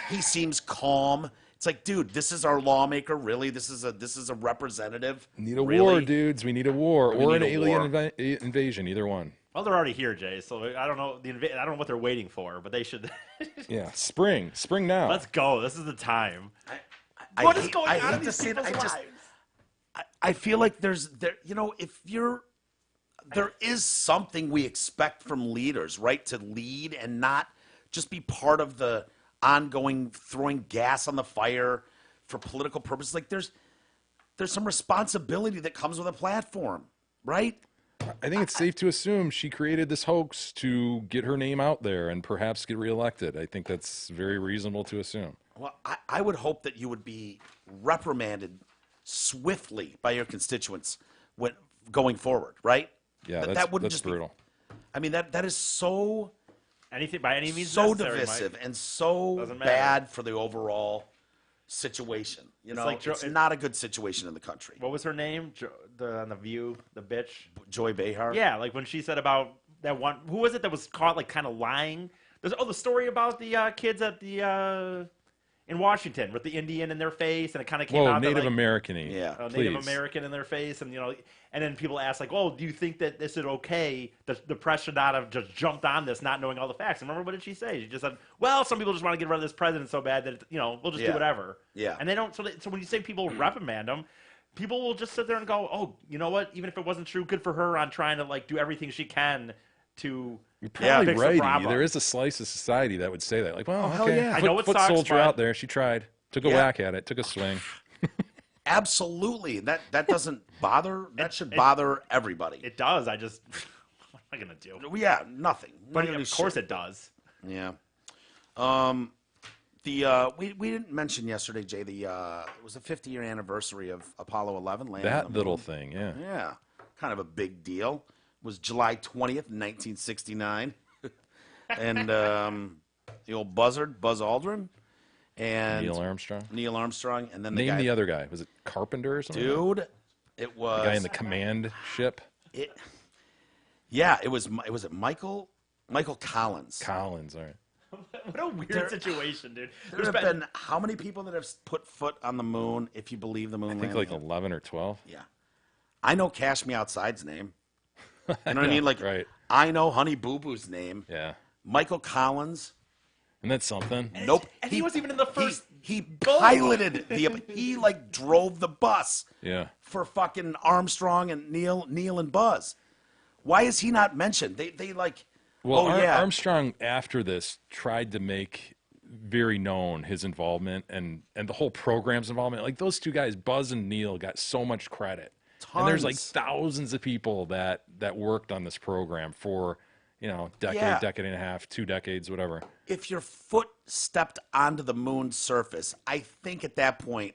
He seems calm. It's like, dude, this is our lawmaker. Really, this is a representative. Need a really? war, dudes. We need a war or an alien war. invasion. Either one. Well, they're already here, Jay. So I don't know I don't know what they're waiting for, but they should. Yeah, spring now. Let's go. This is the time. What is going on in these people's lives? I feel like there is something we expect from leaders, right? To lead and not just be part of the ongoing throwing gas on the fire for political purposes. Like there's some responsibility that comes with a platform, right? I think it's safe to assume she created this hoax to get her name out there and perhaps get reelected. I think that's very reasonable to assume. Well, I would hope that you would be reprimanded swiftly by your constituents when going forward, right? Yeah, that wouldn't that's just brutal. I mean, that is so anything by any means so necessary, divisive Mike. and so Doesn't matter. bad for the overall situation. It's not a good situation in the country. What was her name? On the View, the bitch. Joy Behar. Yeah, like when she said about that one. Who was it that was caught like kind of lying? The story about the kids at the in Washington with the Indian in their face, and it kind of came out Native that, like, American-y. Yeah, Native American in their face, and and then people ask like, "Oh, do you think that this is okay? The press should not have just jumped on this, not knowing all the facts." And remember, what did she say? She just said, "Well, some people just want to get rid of this president so bad that we'll just do whatever." Yeah, and they don't. So when you say people reprimand them, people will just sit there and go, "Oh, you know what? Even if it wasn't true, good for her on trying to like do everything she can to." You're probably fix the right. problem." There is a slice of society that would say that, like, "Well, hell okay, yeah. I know it foot sucks, soldier but- out there. She tried, took a whack at it, took a swing." Absolutely. That doesn't bother. That should bother everybody. It does. What am I gonna do? Yeah, nothing. But Not gonna of do course shit. it does. Yeah. We didn't mention yesterday, Jay. It was the 50-year anniversary of Apollo 11 landing. on That the little moon. thing, yeah. Yeah, kind of a big deal. It was July 20th, 1969, and the old buzzard, Buzz Aldrin, and Neil Armstrong. and then Name guy, the other guy. Was it Carpenter or something? dude. It was The guy in the command ship. It was it Michael Collins. Collins, all right. What a weird situation, dude. There have been how many people that have put foot on the moon? If you believe the moon I think landing? like 11 or 12. Yeah, I know Cash Me Outside's name. You know what I mean? Like, right. I know Honey Boo Boo's name. Yeah. Michael Collins. And that's something. Nope. And he wasn't even in the first. He piloted he like drove the bus Yeah. for fucking Armstrong and Neil and Buzz. Why is he not mentioned? They like. Well, yeah. Armstrong after this tried to make very known his involvement and the whole program's involvement. Like those two guys, Buzz and Neil, got so much credit. And there's like thousands of people that worked on this program for, decade and a half, 2 decades, whatever. If your foot stepped onto the moon's surface, I think at that point,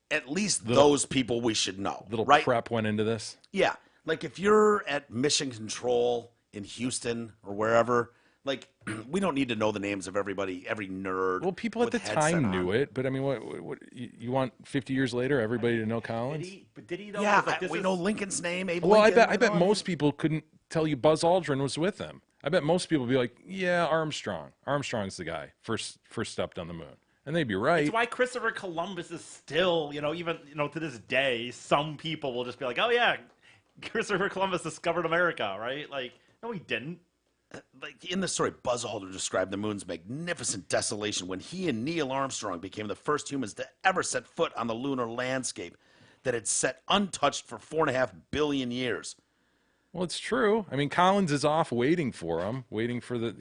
at least those people we should know. Little right? prep went into this. Yeah. Like if you're at Mission Control in Houston or wherever, like we don't need to know the names of everybody, every nerd. Well, people at the time knew it, but I mean, what you want 50 years later everybody to know Collins? Did he though? Yeah, Like, we know Lincoln's name. Abe Well, Lincoln, I bet most people couldn't tell you Buzz Aldrin was with them. I bet most people would be like, yeah, Armstrong. Armstrong's the guy first stepped on the moon. And they'd be right. It's why Christopher Columbus is still, even to this day, some people will just be like, oh yeah, Christopher Columbus discovered America, right? Like, no, he didn't. Like in the story, Buzz Aldrin described the moon's magnificent desolation when he and Neil Armstrong became the first humans to ever set foot on the lunar landscape that had set untouched for 4.5 billion years. Well, it's true. I mean, Collins is off waiting for them, waiting for them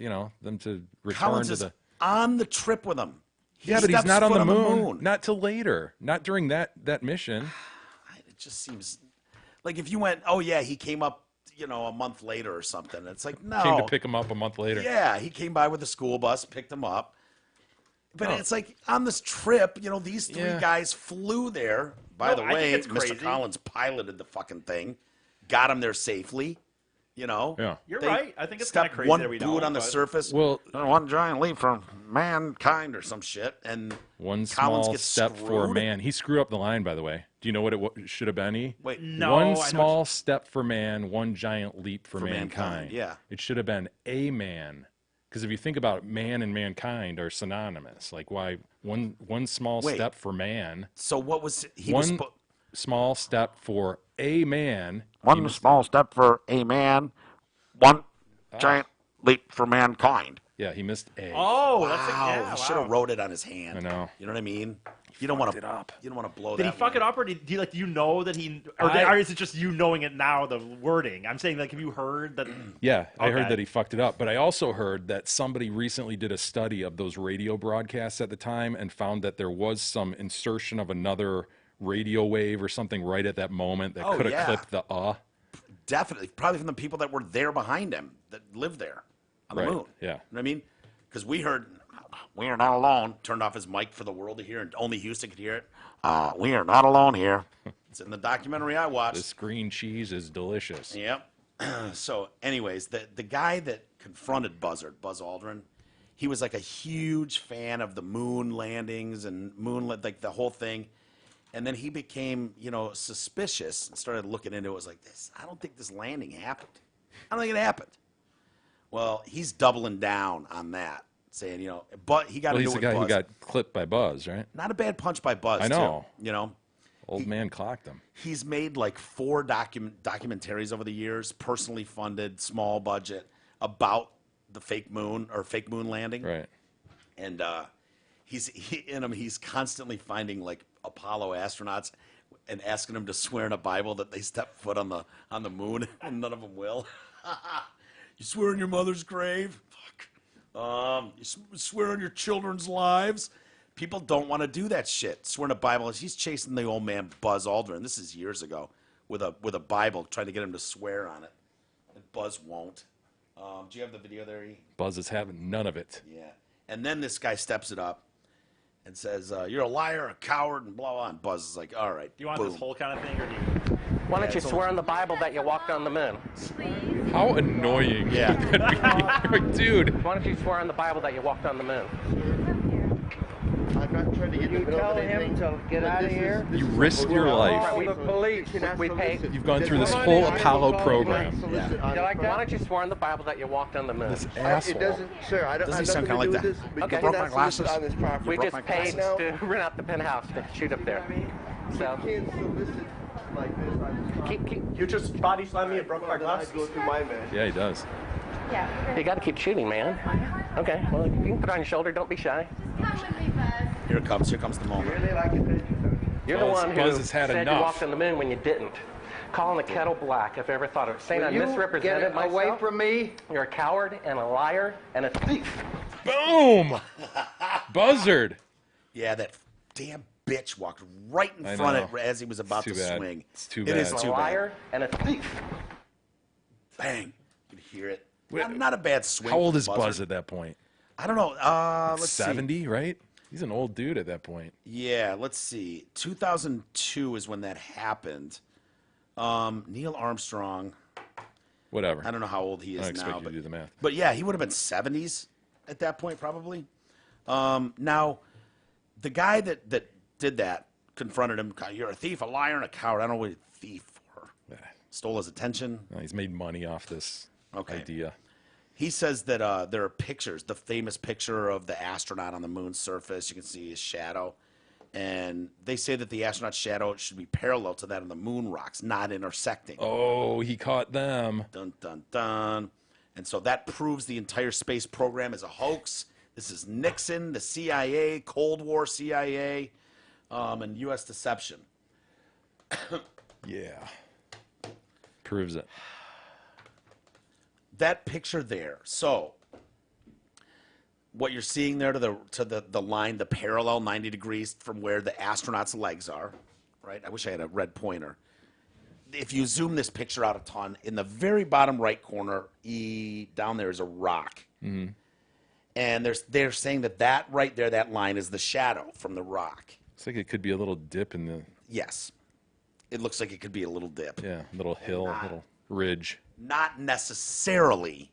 to return Collins to is the. on the trip with them. Yeah, but he's steps not on foot the moon. Not till later. Not during that mission. It just seems like if you went, oh yeah, he came up, a month later or something. It's like, no. Came to pick him up a month later. Yeah, he came by with a school bus, picked him up. But it's like on this trip, these three guys flew there. By the way, Mr. Collins piloted the fucking thing, got him there safely. Yeah. You're right. I think it's kind of crazy that we do don't. it on the surface. Well, one giant leap from mankind or some shit, and one Collins small gets step for screwed. man. He screwed up the line, by the way. Do you know what it should have been? Wait, no. One small step for man, one giant leap for mankind. Yeah, it should have been a man. Because if you think about it, man and mankind are synonymous. Like, why one small step for man? So what was he? One small step for a man. One small step for a man. One giant leap for mankind. Yeah, he missed a. Oh, that's Wow. He should have wrote it on his hand. I know. You know what I mean? You don't want it up. You don't want to blow Did that. he fuck it up, or do you know that he, or is it just you knowing it now? The wording. I'm saying, like, have you heard that? Yeah, I heard Okay. that he fucked it up, but I also heard that somebody recently did a study of those radio broadcasts at the time and found that there was some insertion of another radio wave or something right at that moment that could have clipped the Definitely, probably from the people that were there behind him that lived there on the Right, moon. yeah. You know what I mean? Because we heard, "We are not alone." Turned off his mic for the world to hear, and only Houston could hear it. We are not alone here. It's in the documentary I watched. This green cheese is delicious. Yep. So, anyways, the guy that confronted Buzz Aldrin, he was like a huge fan of the moon landings and like the whole thing. And then he became, suspicious and started looking into it. It was like, I don't think this landing happened. I don't think it happened. Well, he's doubling down on that, saying, but he got into he's it the with guy Buzz. who got clipped by Buzz, right? Not a bad punch by Buzz, I know. too. Old man clocked him. He's made like 4 documentaries over the years, personally funded, small budget, about the fake moon landing. Right. And he's constantly finding like Apollo astronauts and asking them to swear in a Bible that they step foot on the moon, and none of them will. You swear on your mother's grave? Fuck. You swear on your children's lives? People don't want to do that shit. Swear in a Bible. He's chasing the old man Buzz Aldrin. This is years ago with a Bible, trying to get him to swear on it, and Buzz won't. Do you have the video there? Buzz is having none of it. Yeah. And then this guy steps it up and says, "You're a liar, a coward," and blah blah. And Buzz is like, "All right." Do you want boom. this whole kind of thing, or do you? Why don't you swear on the Bible that you walked on the moon? How annoying. Yeah. Dude. Why don't you swear on the Bible that you walked on the moon? I'm not trying to get You tell him to get out of here. You risk your life. We pay. You've gone through this full Apollo program. Yeah. You like Why that? don't you swear on the Bible that you walked on the moon? This It asshole. doesn't, sir. I don't. Doesn't he have sound nothing kinda to do like with this. Okay. You Broke cannot my solicit glasses. on this property. We broke just my paid glasses. to rent out the penthouse to shoot up there. So You can't solicit like this on this property. keep. You just body slammed me and broke my Then glasses. I go through my man. Yeah, he does. You got to keep shooting, man. Okay. Well, you can put it on your shoulder. Don't be shy. Here it comes. Here comes the moment. Really like attention, You're the one who Buzz has had said enough. you walked on the moon when you didn't. Calling the kettle black, if I ever thought of it. Saying I You misrepresented get myself. away from me. You're a coward and a liar and a thief. Boom! Buzzard. Yeah, that damn bitch walked right in I front know. of it as he was about to It's too bad. swing. It's too It bad. is A too liar and a thief. bad. Bang. You can hear it. Not a bad swing. How old for is Buzzard. Buzz at that point? I don't know. Let's see. 70, right? He's an old dude at that point. Yeah, let's see. 2002 is when that happened. Neil Armstrong. Whatever. I don't know how old he I is don't expect now, you to do the math. but yeah, he would have been 70s at that point, probably. Now, the guy that did that confronted him. "You're a thief, a liar, and a coward." I don't know what a thief for. Stole his attention. No, he's made money off this idea. He says that there are pictures, the famous picture of the astronaut on the moon's surface. You can see his shadow. And they say that the astronaut's shadow should be parallel to that of the moon rocks, not intersecting. Oh, he caught them. Dun, dun, dun. And so that proves the entire space program is a hoax. This is Nixon, the CIA, Cold War CIA, and U.S. deception. Yeah. Proves it. That picture there. So what you're seeing there to the line, the parallel 90 degrees from where the astronaut's legs are, right? I wish I had a red pointer. if you zoom this picture out a ton, in the very bottom right corner, down there is a rock. Mm-hmm. And they're saying that right there, that line is the shadow from the rock. It's like it could be a little dip in the... Yes. It looks like it could be a little dip. Yeah, little hill, little ridge. Not necessarily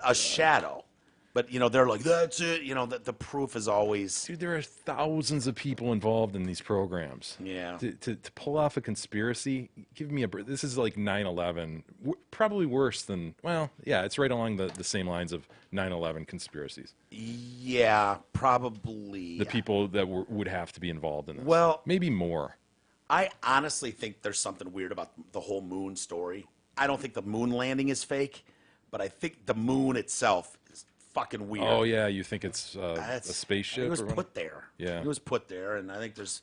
a shadow. But, they're like, that's it. The proof is always... Dude, there are thousands of people involved in these programs. Yeah. To pull off a conspiracy, give me a... This is like 9/11. Probably worse than... Well, yeah, it's right along the same lines of 9/11 conspiracies. Yeah, probably. The people that would have to be involved in this. Well... Maybe more. I honestly think there's something weird about the whole moon story. I don't think the moon landing is fake, but I think the moon itself is fucking weird. Oh, yeah, you think it's a spaceship? It was put there. Yeah. It was put there, and I think there's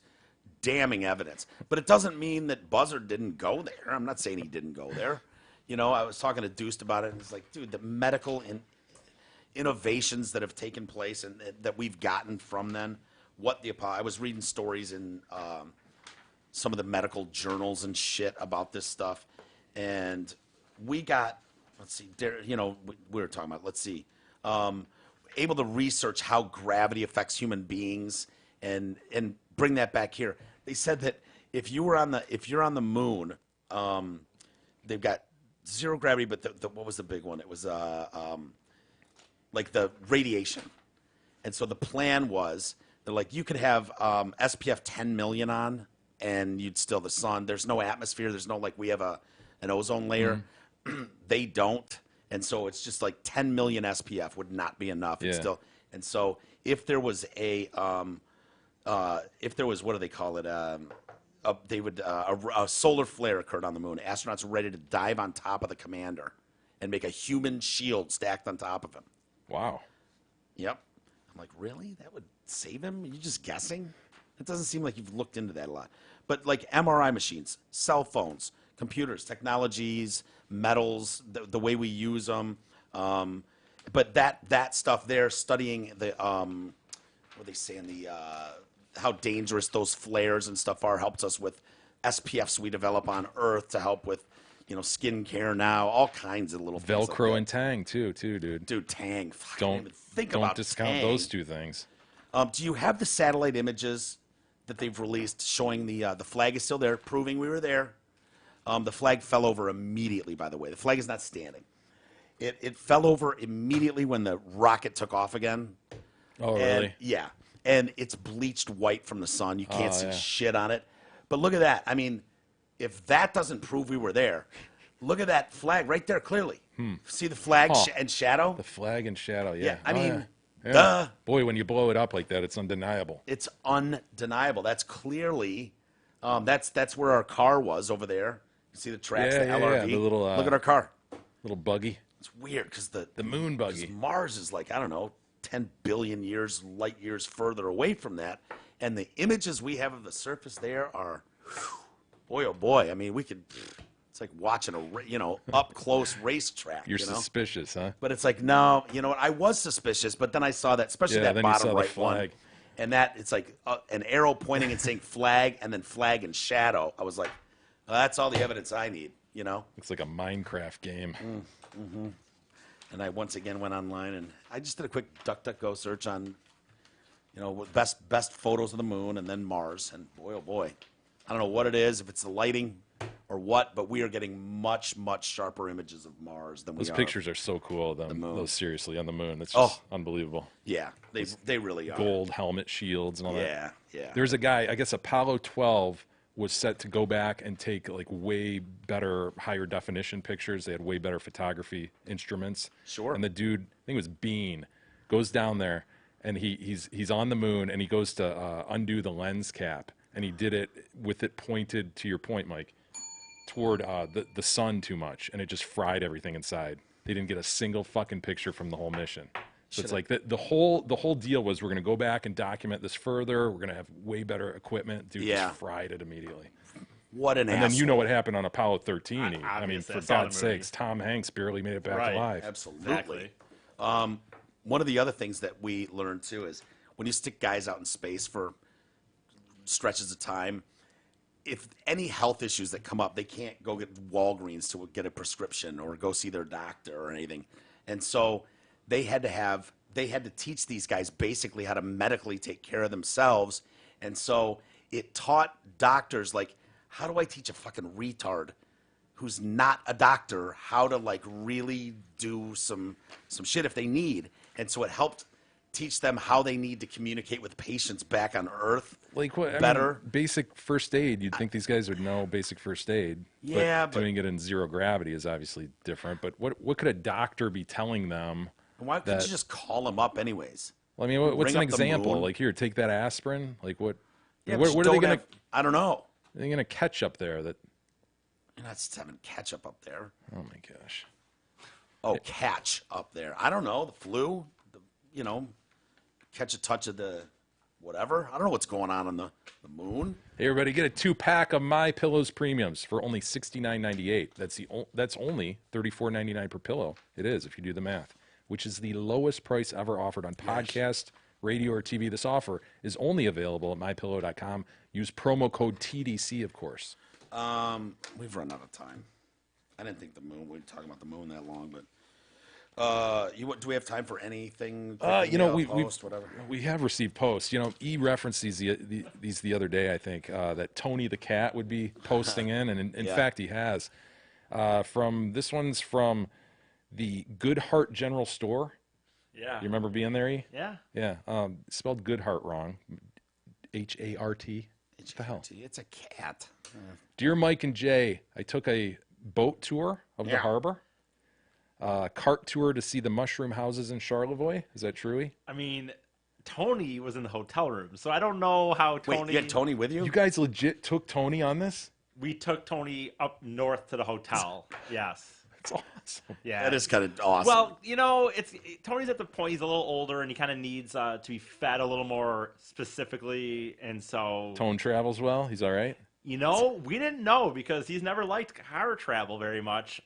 damning evidence. But it doesn't mean that Buzzard didn't go there. I'm not saying he didn't go there. I was talking to Deuced about it, and it's like, dude, the medical innovations that have taken place and that we've gotten from then, I was reading stories in some of the medical journals and shit about this stuff, and we got, we were talking about, able to research how gravity affects human beings and bring that back here. They said that if you're on the moon, they've got zero gravity, but what was the big one? It was like the radiation. And so the plan was that you could have SPF 10 million on, and you'd still the sun. There's no atmosphere. There's no we have an ozone layer. Mm-hmm. They don't. And so it's just 10 million SPF would not be enough. Yeah. And so if there was what do they call it? A solar flare occurred on the moon. Astronauts were ready to dive on top of the commander and make a human shield stacked on top of him. Wow. Yep. I'm like, really? That would save him? Are you just guessing? It doesn't seem like you've looked into that a lot. But MRI machines, cell phones, computers, technologies, metals, the way we use them. But that stuff there, studying the what they say in the how dangerous those flares and stuff are, helps us with SPFs we develop on Earth to help with skin care now, all kinds of little things Velcro like and Tang too, dude. Dude, Tang. Don't discount Tang. those two things. Do you have the satellite images that they've released showing the flag is still there, proving we were there? The flag fell over immediately, by the way. The flag is not standing. It fell over immediately when the rocket took off again. Oh, really? Yeah. And it's bleached white from the sun. You can't see shit on it. But look at that. I mean, if that doesn't prove we were there, look at that flag right there clearly. See the flag and shadow? The flag and shadow, yeah. Yeah, I mean, yeah. duh. Boy, when you blow it up like that, it's undeniable. It's undeniable. That's clearly, that's where our car was over there. You see the tracks, the LRV? Yeah, the little, look at our car. Little buggy. It's weird because the moon buggy. Mars is 10 billion light years further away from that. And the images we have of the surface there are, boy, oh boy. I mean, it's like watching a up close racetrack. You're suspicious, huh? But it's no, you know what? I was suspicious, but then I saw that, especially that bottom right one. And that it's an arrow pointing and saying flag and then flag and shadow. I was like, well, that's all the evidence I need, It's like a Minecraft game. Mm-hmm. And I once again went online and I just did a quick DuckDuckGo search on, best photos of the moon and then Mars. And boy, oh boy, I don't know what it is, if it's the lighting or what, but we are getting much, much sharper images of Mars than we are. Those pictures are so cool of them. The moon. Those seriously on the moon. It's just unbelievable. Yeah, they really are. Gold helmet shields and all that. Yeah. There's a guy, I guess Apollo 12 was set to go back and take way better, higher definition pictures. They had way better photography instruments. Sure. And the dude, I think it was Bean, goes down there and he's on the moon and he goes to undo the lens cap, and he did it with it pointed, to your point, Mike, toward the sun too much, and it just fried everything inside. They didn't get a single fucking picture from the whole mission. So it's the whole deal was, we're going to go back and document this further. We're going to have way better equipment. Dude just fried it immediately. What an asshole. And then you know what happened on Apollo 13. I mean, for God's movie. sakes, Tom Hanks barely made it back alive. Absolutely. Exactly. One of the other things that we learned too is when you stick guys out in space for stretches of time, if any health issues that come up, they can't go get Walgreens to get a prescription or go see their doctor or anything. And so they had to teach these guys basically how to medically take care of themselves. And so it taught doctors, like, how do I teach a fucking retard who's not a doctor how to, like, really do some shit if they need? And so it helped teach them how they need to communicate with patients back on Earth like what, better. I mean, basic first aid. You'd think these guys would know basic first aid. Yeah, but doing it in zero gravity is obviously different. But what could a doctor be telling them? Why couldn't you just call them up anyways? Well, I mean, what's Ring an up the example? moon. Like, here, take that aspirin. Like, what? Yeah, what are they going to? I don't know. Are they going to catch up there? That you're not having ketchup up there. Oh my gosh. Oh, catch up there. I don't know. The flu. Catch a touch of the whatever. I don't know what's going on the moon. Hey, everybody, get a 2-pack of My Pillows premiums for only $69.98. That's only $34.99 per pillow. It is, if you do the math, which is the lowest price ever offered on podcast, radio, or TV. This offer is only available at mypillow.com. Use promo code TDC, of course. We've run out of time. I didn't think we were talking about the moon that long, but do we have time for anything? We have received posts. E referenced these the other day. I think that Tony the cat would be posting in, and in fact he has. This one's from the Goodhart General Store. Yeah. You remember being there? E? Yeah. Yeah. Spelled Goodhart wrong. H-A-R-T. What the hell? It's a cat. Dear Mike and Jay, I took a boat tour of the harbor. Cart tour to see the mushroom houses in Charlevoix. Is that true? I mean, Tony was in the hotel room, so I don't know how Tony... Wait, you had Tony with you? You guys legit took Tony on this? We took Tony up north to the hotel. Yes. That's awesome. Yeah. That is kind of awesome. Well, Tony's at the point, he's a little older, and he kind of needs to be fed a little more specifically, and so... Tone travels well? He's all right? We didn't know because he's never liked car travel very much.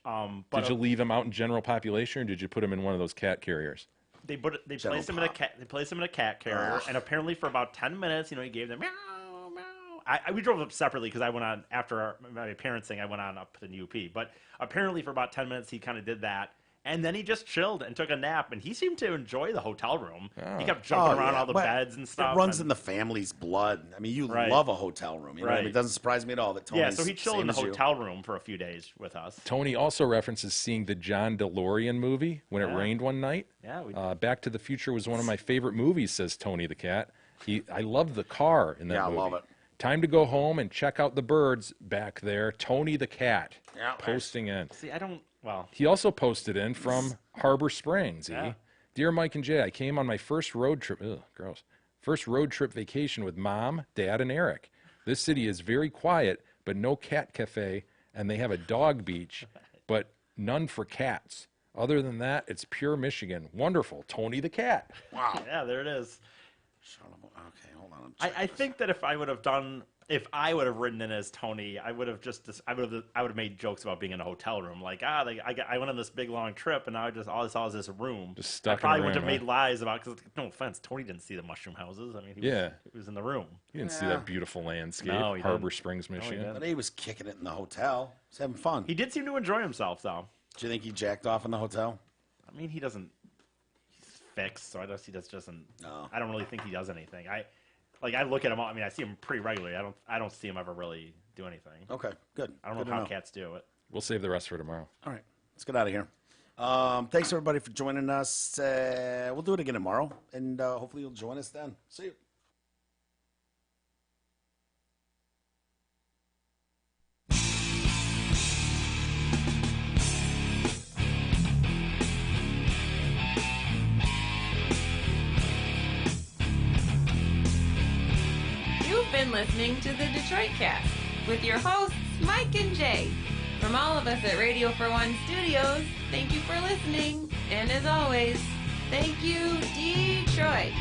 Did you leave him out in general population, or did you put him in one of those cat carriers? They placed him in a cat carrier, and apparently for about 10 minutes, he gave them meow, meow. We drove up separately because I went on after my parents' thing. I went on up to the UP, but apparently for about 10 minutes he kind of did that. And then he just chilled and took a nap, and he seemed to enjoy the hotel room. Oh. He kept jumping around all the beds and stuff. It runs in the family's blood. I mean, you love a hotel room. You know what I mean? It doesn't surprise me at all that Tony's so he chilled in the hotel room for a few days with us. Tony also references seeing the John DeLorean movie when it rained one night. Yeah. Back to the Future was one of my favorite movies, says Tony the cat. I loved the car in that movie. I love it. Time to go home and check out the birds back there. Tony the cat posting in. See, he also posted in from Harbor Springs. Dear Mike and Jay, I came on my first road trip. Ugh, gross. First road trip vacation with Mom, Dad, and Eric. This city is very quiet, but no cat cafe, and they have a dog beach, but none for cats. Other than that, it's pure Michigan. Wonderful, Tony the cat. Wow. Yeah, there it is. Okay, hold on. I think that if I would have written in as Tony, I would have made jokes about being in a hotel room. Like, I went on this big long trip, and all I saw is this room. Just stuck I probably in a would have room, made lies about, because no offense, Tony didn't see the mushroom houses. I mean, he was in the room. You didn't see that beautiful landscape, No, he Harbor didn't. Springs, Michigan. But he was kicking it in the hotel. He's having fun. He did seem to enjoy himself, though. Do you think he jacked off in the hotel? I mean, he's fixed, so I don't really think he does anything. I look at him. I mean, I see him pretty regularly. I don't see him ever really do anything. Okay, good. I don't know how cats do it. We'll save the rest for tomorrow. All right, let's get out of here. Thanks everybody for joining us. We'll do it again tomorrow, and hopefully you'll join us then. See you. You've been listening to the Detroit Cast with your hosts, Mike and Jay. From all of us at Radio for One Studios, thank you for listening. And as always, thank you, Detroit.